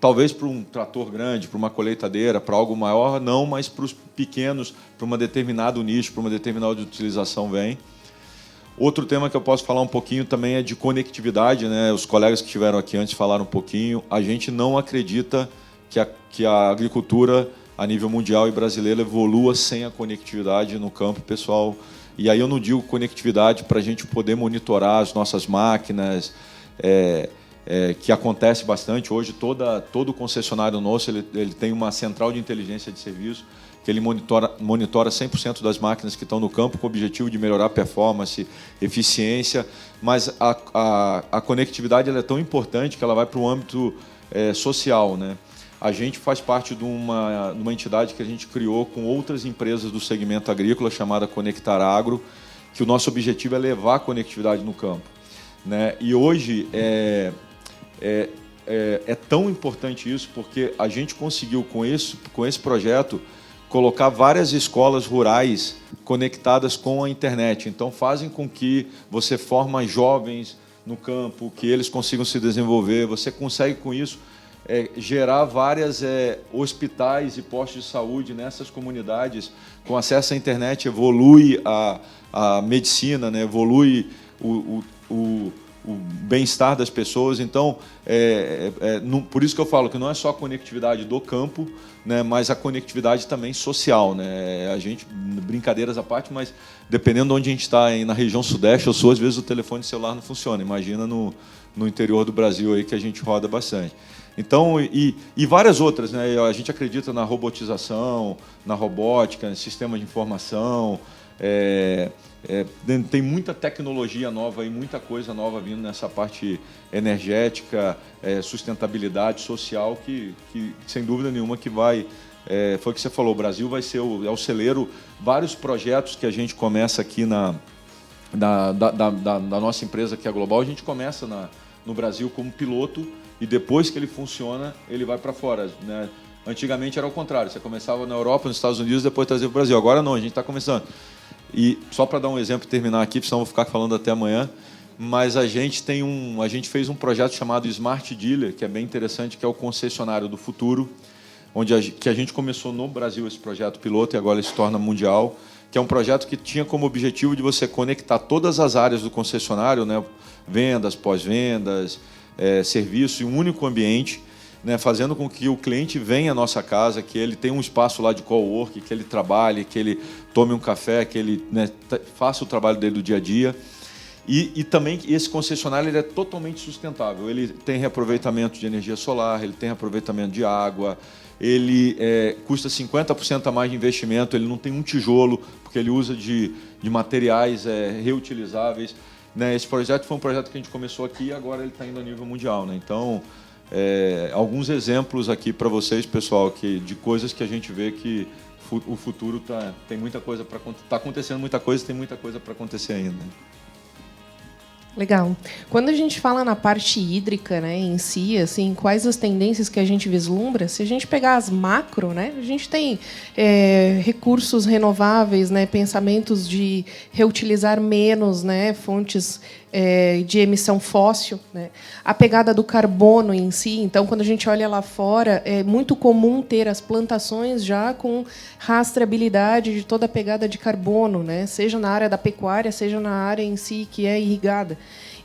talvez para um trator grande, para uma colheitadeira, para algo maior, não, mas para os pequenos, para um determinado nicho, para uma determinada utilização vem. Outro tema que eu posso falar um pouquinho também é de conectividade, né? Os colegas que estiveram aqui antes falaram um pouquinho. A gente não acredita que a agricultura a nível mundial e brasileira evolua sem a conectividade no campo, pessoal. E aí eu não digo conectividade para a gente poder monitorar as nossas máquinas, que acontece bastante. Hoje, todo concessionário nosso ele tem uma central de inteligência de serviço, que ele monitora 100% das máquinas que estão no campo com o objetivo de melhorar a performance, eficiência, mas a conectividade ela é tão importante que ela vai para o âmbito social, né? A gente faz parte de uma entidade que a gente criou com outras empresas do segmento agrícola, chamada Conectar Agro, que o nosso objetivo é levar a conectividade no campo, né? E hoje é tão importante isso porque a gente conseguiu, com esse projeto, colocar várias escolas rurais conectadas com a internet. Então, fazem com que você forma jovens no campo, que eles consigam se desenvolver. Você consegue, com isso, gerar várias hospitais e postos de saúde nessas comunidades. Com acesso à internet, evolui a medicina, né? Evolui o bem-estar das pessoas. Então, por isso que eu falo que não é só a conectividade do campo, né, mas a conectividade também social, né? A gente, brincadeiras à parte, mas dependendo de onde a gente está, na região sudeste, eu sou, às vezes o telefone celular não funciona. Imagina no interior do Brasil aí que a gente roda bastante. Então, e várias outras, né? A gente acredita na robotização, na robótica, sistemas de informação. Tem muita tecnologia nova e muita coisa nova vindo nessa parte energética, sustentabilidade social, que sem dúvida nenhuma que vai... foi o que você falou, o Brasil vai ser o celeiro. Vários projetos que a gente começa aqui da nossa empresa, que é a Global, a gente começa no Brasil como piloto e depois que ele funciona, ele vai para fora, né? Antigamente era o contrário, você começava na Europa, nos Estados Unidos, depois trazia para o Brasil. Agora não, a gente está começando. E só para dar um exemplo e terminar aqui, senão eu vou ficar falando até amanhã, mas a gente fez um projeto chamado Smart Dealer, que é bem interessante, que é o concessionário do futuro, que a gente começou no Brasil esse projeto piloto e agora ele se torna mundial, que é um projeto que tinha como objetivo de você conectar todas as áreas do concessionário, né, vendas, pós-vendas, serviço, em um único ambiente, né, fazendo com que o cliente venha à nossa casa, que ele tenha um espaço lá de cowork, que ele trabalhe, que ele tome um café, que ele, né, faça o trabalho dele do dia a dia. E também esse concessionário ele é totalmente sustentável. Ele tem reaproveitamento de energia solar, ele tem reaproveitamento de água, ele custa 50% a mais de investimento, ele não tem um tijolo, porque ele usa de materiais reutilizáveis. Né? Esse projeto foi um projeto que a gente começou aqui e agora ele está indo a nível mundial. Né? Então, alguns exemplos aqui para vocês, pessoal, de coisas que a gente vê que o futuro tem muita coisa para está acontecendo muita coisa, tem muita coisa para acontecer ainda. Legal. Quando a gente fala na parte hídrica, né, em si, assim, quais as tendências que a gente vislumbra? Se a gente pegar as macro, né, a gente tem recursos renováveis, né, pensamentos de reutilizar menos, né, fontes de emissão fóssil, né, a pegada do carbono em si. Então, quando a gente olha lá fora, é muito comum ter as plantações já com rastreabilidade de toda a pegada de carbono, né, seja na área da pecuária, seja na área em si que é irrigada.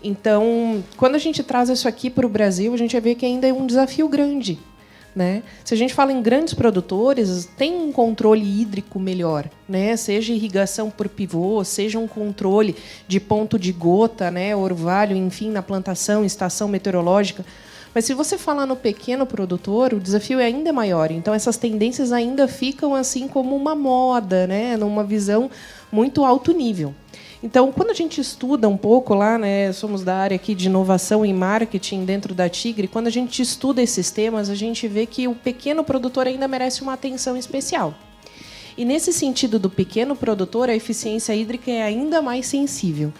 Então, quando a gente traz isso aqui para o Brasil, a gente vai ver que ainda é um desafio grande. Né? Se a gente fala em grandes produtores, tem um controle hídrico melhor, né? Seja irrigação por pivô, seja um controle de ponto de gota, né? Orvalho, enfim, na plantação, estação meteorológica. Mas se você falar no pequeno produtor, o desafio é ainda maior. Então, essas tendências ainda ficam assim como uma moda, né? Numa visão muito alto nível. Então, quando a gente estuda um pouco lá, né, somos da área aqui de inovação e marketing dentro da Tigre, quando a gente estuda esses temas, a gente vê que o pequeno produtor ainda merece uma atenção especial. E, nesse sentido do pequeno produtor, a eficiência hídrica é ainda mais sensível.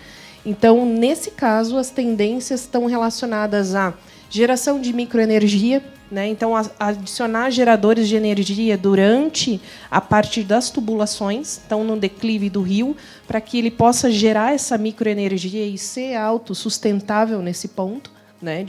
Então, nesse caso, as tendências estão relacionadas à geração de microenergia, né? Então, adicionar geradores de energia durante a parte das tubulações, então no declive do rio, para que ele possa gerar essa microenergia e ser autossustentável nesse ponto, né?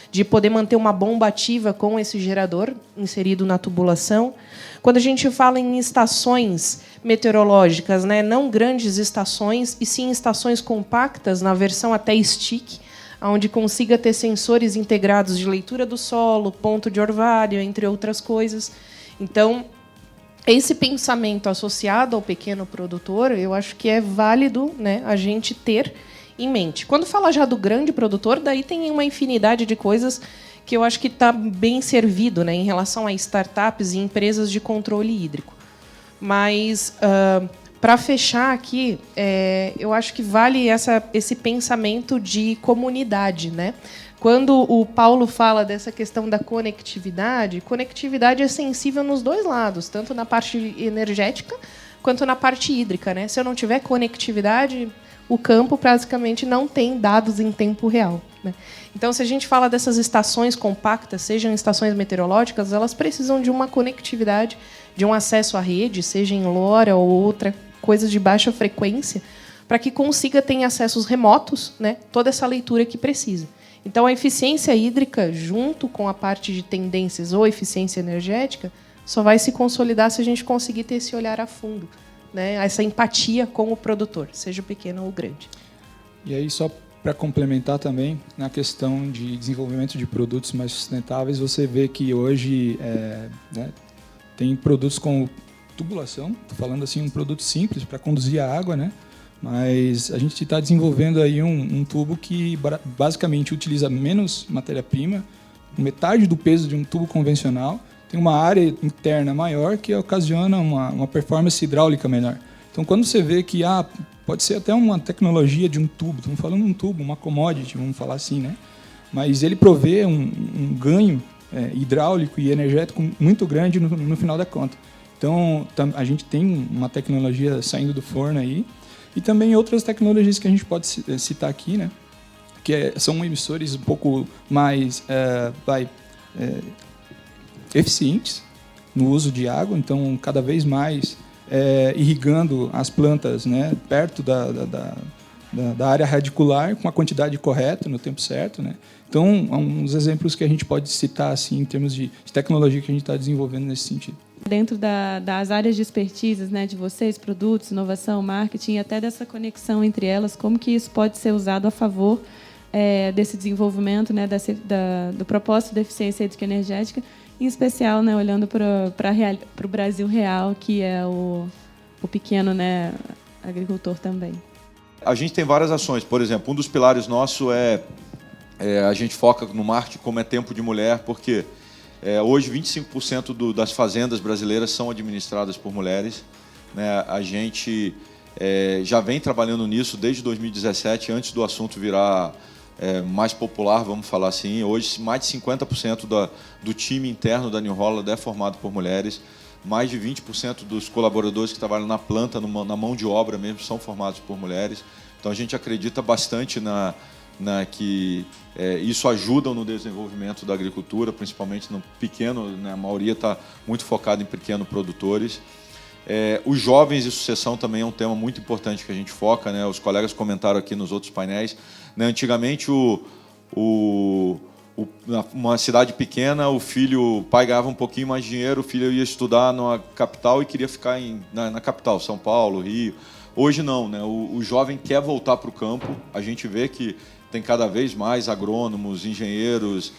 De poder manter uma bomba ativa com esse gerador inserido na tubulação. Quando a gente fala em estações meteorológicas, né? Não grandes estações, e sim estações compactas, na versão até stick, onde consiga ter sensores integrados de leitura do solo, ponto de orvalho, entre outras coisas. Então, esse pensamento associado ao pequeno produtor, eu acho que é válido, né, a gente ter em mente. Quando fala já do grande produtor, daí tem uma infinidade de coisas que eu acho que está bem servido, né, em relação a startups e empresas de controle hídrico. Mas para fechar aqui, eu acho que vale esse pensamento de comunidade, né? Quando o Paulo fala dessa questão da conectividade é sensível nos dois lados, tanto na parte energética quanto na parte hídrica, né? Se eu não tiver conectividade, o campo basicamente não tem dados em tempo real, né? Então, se a gente fala dessas estações compactas, sejam estações meteorológicas, elas precisam de uma conectividade, de um acesso à rede, seja em LoRa ou outra coisa de baixa frequência, para que consiga ter acessos remotos, né, toda essa leitura que precisa. Então, a eficiência hídrica, junto com a parte de tendências ou eficiência energética, só vai se consolidar se a gente conseguir ter esse olhar a fundo, né, essa empatia com o produtor, seja pequeno ou grande. E aí, só para complementar também, na questão de desenvolvimento de produtos mais sustentáveis, você vê que hoje né, tem produtos com tubulação, estou falando assim um produto simples para conduzir a água, né? Mas a gente está desenvolvendo aí um tubo que basicamente utiliza menos matéria-prima, metade do peso de um tubo convencional, tem uma área interna maior que ocasiona uma performance hidráulica melhor. Então, quando você vê que pode ser até uma tecnologia de um tubo, estamos falando de um tubo, uma commodity, vamos falar assim, né? Mas ele provê um ganho hidráulico e energético muito grande no final da conta. Então, a gente tem uma tecnologia saindo do forno aí E também outras tecnologias que a gente pode citar aqui, né? Que são emissores um pouco mais eficientes no uso de água, então cada vez mais irrigando as plantas, né, perto da área radicular com a quantidade correta, no tempo certo, né? Então, uns exemplos que a gente pode citar assim, em termos de tecnologia que a gente está desenvolvendo nesse sentido. Dentro das áreas de expertise, né, de vocês, produtos, inovação, marketing, e até dessa conexão entre elas, como que isso pode ser usado a favor desse desenvolvimento, né, do propósito da eficiência hídrica energética, em especial, né, olhando para o Brasil real, que é o pequeno, né, agricultor também. A gente tem várias ações. Por exemplo, um dos pilares nosso a gente foca no marketing como é tempo de mulher, porque hoje 25% das fazendas brasileiras são administradas por mulheres, né? A gente já vem trabalhando nisso desde 2017, antes do assunto virar mais popular, vamos falar assim. Hoje, mais de 50% do time interno da New Holland é formado por mulheres. Mais de 20% dos colaboradores que trabalham na planta, na mão de obra mesmo, são formados por mulheres. Então, a gente acredita bastante que isso ajuda no desenvolvimento da agricultura, principalmente no pequeno, né? A maioria está muito focada em pequenos produtores. Os jovens e sucessão também é um tema muito importante que a gente foca, né? Os colegas comentaram aqui nos outros painéis, né? Antigamente, uma cidade pequena, o pai ganhava um pouquinho mais de dinheiro, o filho ia estudar na capital e queria ficar na capital, São Paulo, Rio. Hoje não, né? O jovem quer voltar para o campo. A gente vê que tem cada vez mais agrônomos, engenheiros,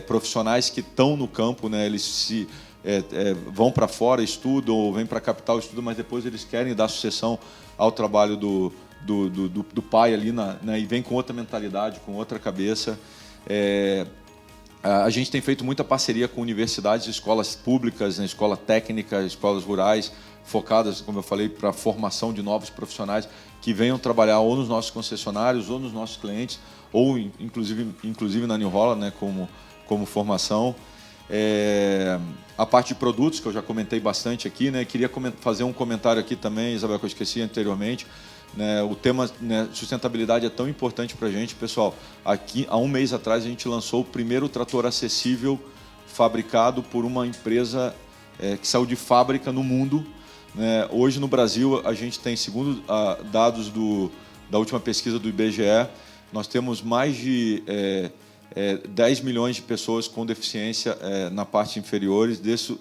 profissionais que estão no campo, né? Eles vão para fora, estudam, ou vêm para a capital, estudam, mas depois eles querem dar sucessão ao trabalho do pai ali, né? E vem com outra mentalidade, com outra cabeça. A gente tem feito muita parceria com universidades, escolas públicas, né, escola técnica, escolas rurais, focadas, como eu falei, para a formação de novos profissionais que venham trabalhar ou nos nossos concessionários ou nos nossos clientes, ou inclusive na New Holland, né, como formação. A parte de produtos, que eu já comentei bastante aqui, né, queria fazer um comentário aqui também, Isabel, que eu esqueci anteriormente. Né, o tema, né, sustentabilidade é tão importante para a gente, pessoal. Aqui, há um mês atrás, a gente lançou o primeiro trator acessível fabricado por uma empresa que saiu de fábrica no mundo. Né? Hoje, no Brasil, a gente tem, segundo dados da última pesquisa do IBGE, nós temos mais de 10 milhões de pessoas com deficiência na parte inferiores. Desses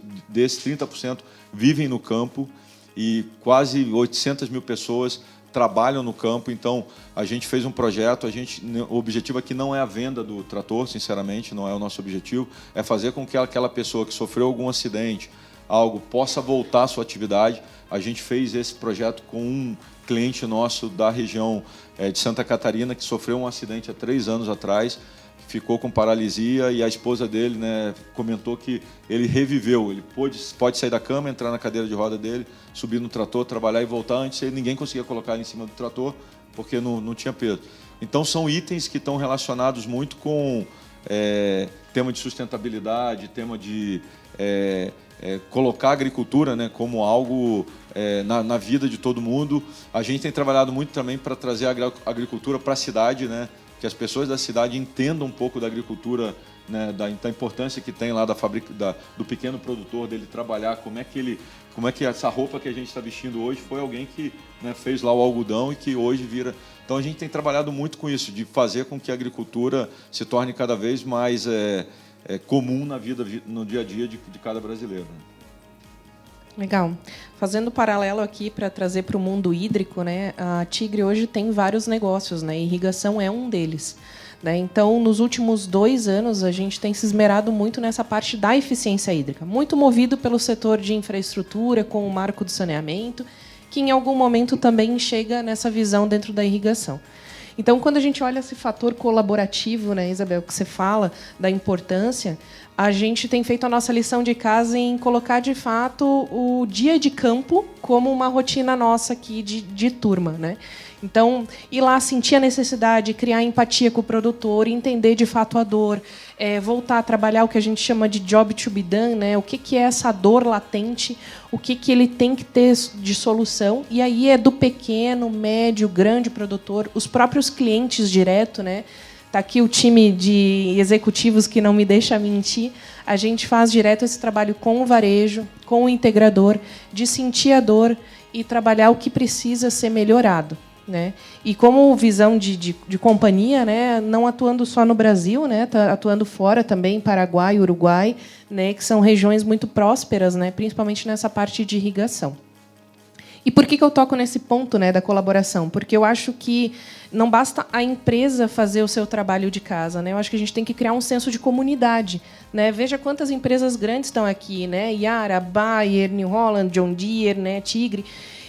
30% vivem no campo e quase 800 mil pessoas trabalham no campo. Então, a gente fez um projeto, o objetivo aqui não é a venda do trator, sinceramente, não é o nosso objetivo, é fazer com que aquela pessoa que sofreu algum acidente, possa voltar à sua atividade. A gente fez esse projeto com um cliente nosso da região de Santa Catarina, que sofreu um acidente há 3 anos atrás, ficou com paralisia, e a esposa dele, né, comentou que ele reviveu, ele pode sair da cama, entrar na cadeira de roda dele, subir no trator, trabalhar e voltar. Antes ninguém conseguia colocar ele em cima do trator porque não tinha peso. Então são itens que estão relacionados muito com tema de sustentabilidade, tema de colocar a agricultura, né, como algo na vida de todo mundo. A gente tem trabalhado muito também para trazer a agricultura para a cidade, né, que as pessoas da cidade entendam um pouco da agricultura, né, da importância que tem lá do pequeno produtor, dele trabalhar, como é que essa roupa que a gente está vestindo hoje foi alguém que, né, fez lá o algodão e que hoje vira. Então a gente tem trabalhado muito com isso, de fazer com que a agricultura se torne cada vez mais comum no dia a dia de cada brasileiro. Legal. Fazendo paralelo aqui para trazer para o mundo hídrico, né? A Tigre hoje tem vários negócios, né? Irrigação é um deles. Né? Então, nos últimos 2 anos, a gente tem se esmerado muito nessa parte da eficiência hídrica, muito movido pelo setor de infraestrutura, com o marco do saneamento, que em algum momento também chega nessa visão dentro da irrigação. Então, quando a gente olha esse fator colaborativo, né, Isabel, que você fala da importância, a gente tem feito a nossa lição de casa em colocar, de fato, o dia de campo como uma rotina nossa aqui de turma. Né? Então, ir lá sentir a necessidade, criar empatia com o produtor, entender de fato a dor, voltar a trabalhar o que a gente chama de job to be done, né? O que é essa dor latente, o que ele tem que ter de solução. E aí é do pequeno, médio, grande produtor, os próprios clientes direto, né? Está aqui o time de executivos que não me deixa mentir. A gente faz direto esse trabalho com o varejo, com o integrador, de sentir a dor e trabalhar o que precisa ser melhorado, né? E como visão de companhia, né, não atuando só no Brasil, né, tá atuando fora também, Paraguai, Uruguai, né, que são regiões muito prósperas, né, principalmente nessa parte de irrigação. E por que eu toco nesse ponto, né, da colaboração? Porque eu acho que não basta a empresa fazer o seu trabalho de casa, né? Eu acho que a gente tem que criar um senso de comunidade, né? Veja quantas empresas grandes estão aqui, né? Yara, Bayer, New Holland, John Deere, né? Tigre.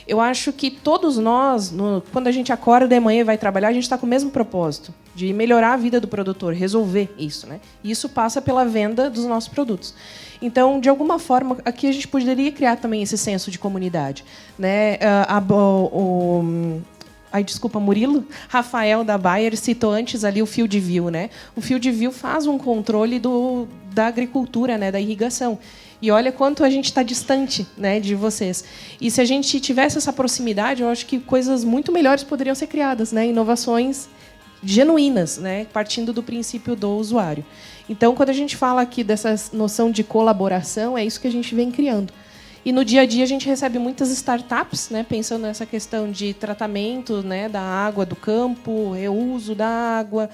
Eu acho que todos nós, quando a gente acorda de manhã e vai trabalhar, a gente está com o mesmo propósito, de melhorar a vida do produtor, resolver isso, né? E isso passa pela venda dos nossos produtos. Então, de alguma forma, aqui a gente poderia criar também esse senso de comunidade, né? Desculpa, Murilo, Rafael da Bayer citou antes ali o Field View, né? O Field View faz um controle da agricultura, né? Da irrigação. E olha quanto a gente está distante, né, de vocês. E se a gente tivesse essa proximidade, eu acho que coisas muito melhores poderiam ser criadas, né? Inovações genuínas, né, partindo do princípio do usuário. Então, quando a gente fala aqui dessa noção de colaboração, é isso que a gente vem criando. E no dia a dia a gente recebe muitas startups, né, pensando nessa questão de tratamento, né, da água do campo, reuso da água,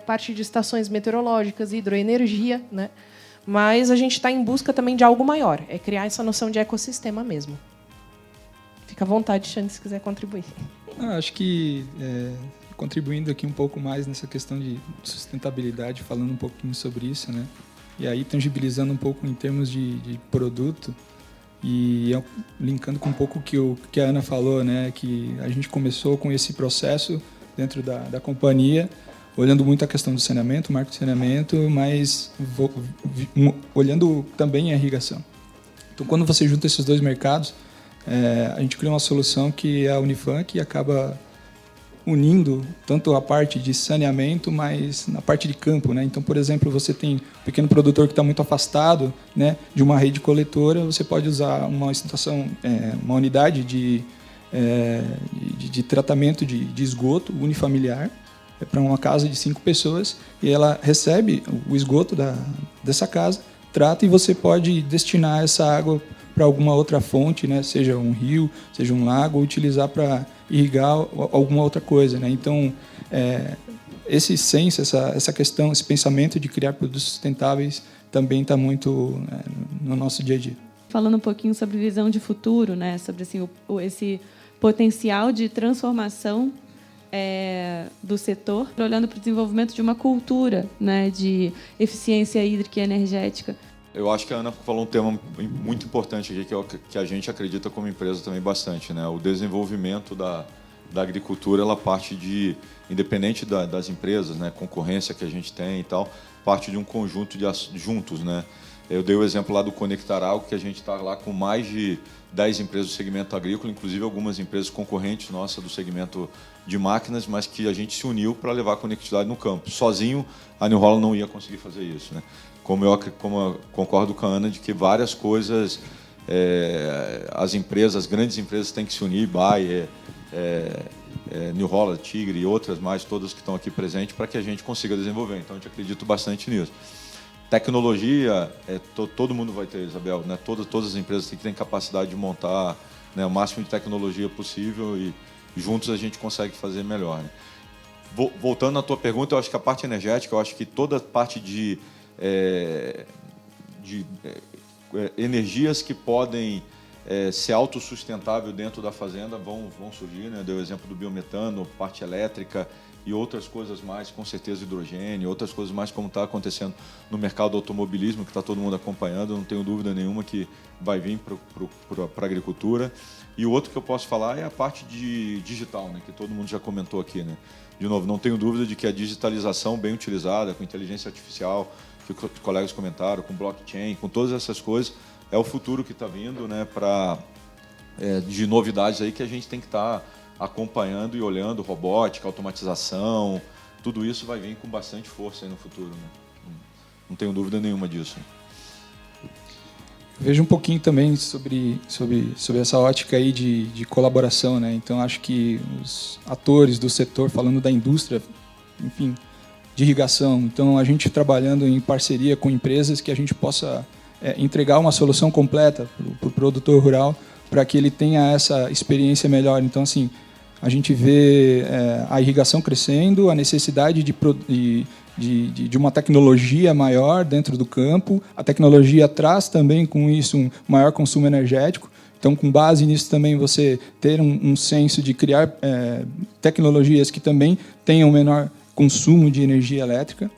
parte de estações meteorológicas, hidroenergia, né? Mas a gente está em busca também de algo maior, é criar essa noção de ecossistema mesmo. Fica à vontade, Xande, se quiser contribuir. Acho que, contribuindo aqui um pouco mais nessa questão de sustentabilidade, falando um pouquinho sobre isso, né? E aí tangibilizando um pouco em termos de produto, e linkando com um pouco o que a Ana falou, né? Que a gente começou com esse processo dentro da companhia, olhando muito a questão do saneamento, marco de saneamento, mas olhando também a irrigação. Então, quando você junta esses dois mercados, a gente cria uma solução que é a Unifam, que acaba unindo tanto a parte de saneamento, mas na parte de campo, né? Então, por exemplo, você tem um pequeno produtor que está muito afastado, né, de uma rede coletora, você pode usar uma estação, uma unidade de tratamento de esgoto unifamiliar, para uma casa de 5 pessoas, e ela recebe o esgoto dessa casa, trata, e você pode destinar essa água para alguma outra fonte, né? Seja um rio, seja um lago, ou utilizar para irrigar alguma outra coisa, né? Então, esse senso, essa questão, esse pensamento de criar produtos sustentáveis também está muito no nosso dia a dia. Falando um pouquinho sobre visão de futuro, né? Sobre assim, esse potencial de transformação do setor, olhando para o desenvolvimento de uma cultura, né, de eficiência hídrica e energética. Eu acho que a Ana falou um tema muito importante aqui, que a gente acredita como empresa também bastante, né? O desenvolvimento da agricultura, ela parte independente das empresas, né, concorrência que a gente tem e tal, parte de um conjunto de juntos, né? Eu dei o exemplo lá do Conectar Água, que a gente está lá com mais de 10 empresas do segmento agrícola, inclusive algumas empresas concorrentes nossas do segmento de máquinas, mas que a gente se uniu para levar a conectividade no campo. Sozinho, a New Holland não ia conseguir fazer isso, né? Como eu concordo com a Ana de que várias coisas, as grandes empresas têm que se unir, Bayer, New Holland, Tigre e outras mais, todas que estão aqui presentes, para que a gente consiga desenvolver. Então, a gente acredita bastante nisso. Tecnologia, todo mundo vai ter, Isabel, né? Todas as empresas têm capacidade de montar, né, o máximo de tecnologia possível, e juntos a gente consegue fazer melhor, né? Voltando à tua pergunta, eu acho que a parte energética, eu acho que toda a parte de energias que podem ser autossustentável dentro da fazenda vão surgir, né? Deu o exemplo do biometano, parte elétrica e outras coisas mais, com certeza hidrogênio, outras coisas mais, como está acontecendo no mercado do automobilismo, que está todo mundo acompanhando, não tenho dúvida nenhuma que vai vir para a agricultura. E o outro que eu posso falar é a parte de digital, né, que todo mundo já comentou aqui, né? De novo, não tenho dúvida de que a digitalização bem utilizada, com inteligência artificial, que os colegas comentaram, com blockchain, com todas essas coisas, é o futuro que está vindo, né, de novidades aí que a gente tem que estar acompanhando e olhando robótica, automatização, tudo isso vai vir com bastante força aí no futuro, né? Não tenho dúvida nenhuma disso. Vejo um pouquinho também sobre essa ótica aí de colaboração, né? Então, acho que os atores do setor, falando da indústria, enfim, de irrigação, então a gente trabalhando em parceria com empresas que a gente possa entregar uma solução completa para o produtor rural, para que ele tenha essa experiência melhor. Então, assim, a gente vê a irrigação crescendo, a necessidade de uma tecnologia maior dentro do campo. A tecnologia traz também com isso um maior consumo energético. Então, com base nisso também você ter um senso de criar tecnologias que também tenham menor consumo de energia elétrica.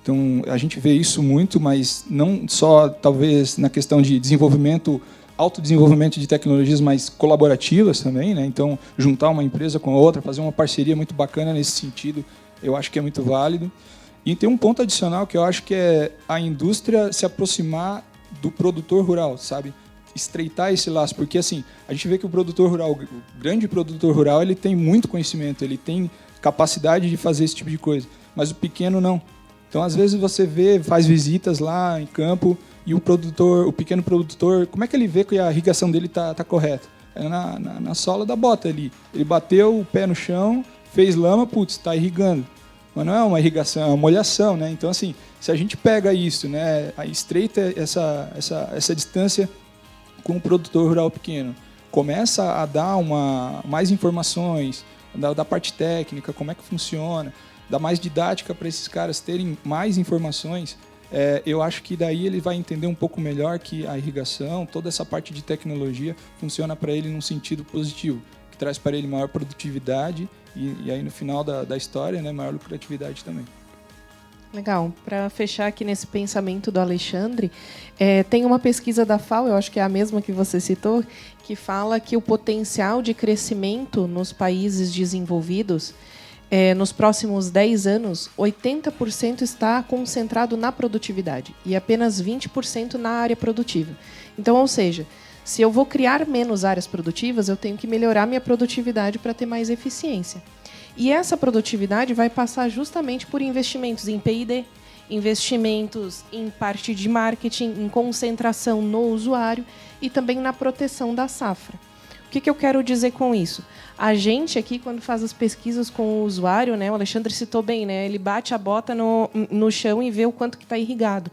Então, a gente vê isso muito, mas não só, talvez, na questão de desenvolvimento, autodesenvolvimento de tecnologias mais colaborativas também, né? Então, juntar uma empresa com a outra, fazer uma parceria muito bacana nesse sentido, eu acho que é muito válido. E tem um ponto adicional que eu acho que é a indústria se aproximar do produtor rural, sabe? Estreitar esse laço, porque assim, a gente vê que o produtor rural, o grande produtor rural, ele tem muito conhecimento, ele tem capacidade de fazer esse tipo de coisa, mas o pequeno não. Então, às vezes você faz visitas lá em campo e o pequeno produtor, como é que ele vê que a irrigação dele tá correta? É na sola da bota ali. Ele bateu o pé no chão, fez lama, putz, está irrigando. Mas não é uma irrigação, é uma molhação, né? Então, assim, se a gente pega isso, né, estreita essa distância com o produtor rural pequeno, começa a dar mais informações da parte técnica, como é que funciona, dá mais didática para esses caras terem mais informações, eu acho que daí ele vai entender um pouco melhor que a irrigação, toda essa parte de tecnologia funciona para ele num sentido positivo, que traz para ele maior produtividade e aí no final da história, né, maior lucratividade também. Legal. Para fechar aqui nesse pensamento do Alexandre, tem uma pesquisa da FAO, eu acho que é a mesma que você citou, que fala que o potencial de crescimento nos países desenvolvidos, nos próximos 10 anos, 80% está concentrado na produtividade e apenas 20% na área produtiva. Então, ou seja, se eu vou criar menos áreas produtivas, eu tenho que melhorar minha produtividade para ter mais eficiência. E essa produtividade vai passar justamente por investimentos em P&D, investimentos em parte de marketing, em concentração no usuário e também na proteção da safra. O que eu quero dizer com isso? A gente aqui, quando faz as pesquisas com o usuário, né, o Alexandre citou bem, né, ele bate a bota no chão e vê o quanto que está irrigado.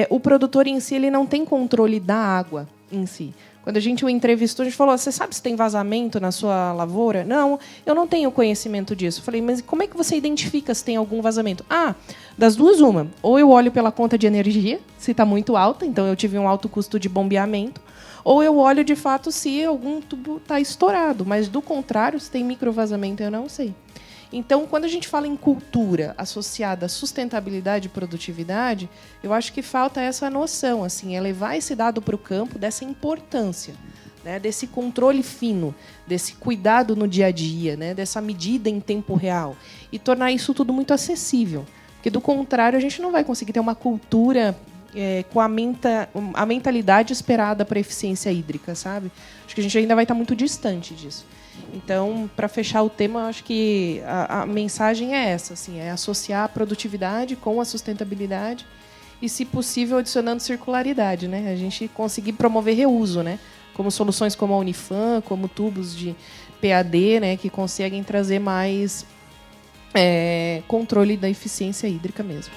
O produtor em si ele não tem controle da água em si. Quando a gente o entrevistou, a gente falou, você sabe se tem vazamento na sua lavoura? Não, eu não tenho conhecimento disso. Eu falei, mas como é que você identifica se tem algum vazamento? Das duas, uma. Ou eu olho pela conta de energia, se está muito alta, então eu tive um alto custo de bombeamento, ou eu olho, de fato, se algum tubo está estourado. Mas, do contrário, se tem microvazamento, eu não sei. Então, quando a gente fala em cultura associada à sustentabilidade e produtividade, eu acho que falta essa noção, assim, é levar esse dado para o campo dessa importância, né, desse controle fino, desse cuidado no dia a dia, né, dessa medida em tempo real, e tornar isso tudo muito acessível. Porque, do contrário, a gente não vai conseguir ter uma cultura com a mentalidade esperada para a eficiência hídrica, sabe? Acho que a gente ainda vai estar muito distante disso. Então, para fechar o tema, acho que a mensagem é essa, assim, é associar a produtividade com a sustentabilidade e, se possível, adicionando circularidade, né? A gente conseguir promover reuso, né? Como soluções como a Unifam, como tubos de PAD, né? Que conseguem trazer mais controle da eficiência hídrica mesmo.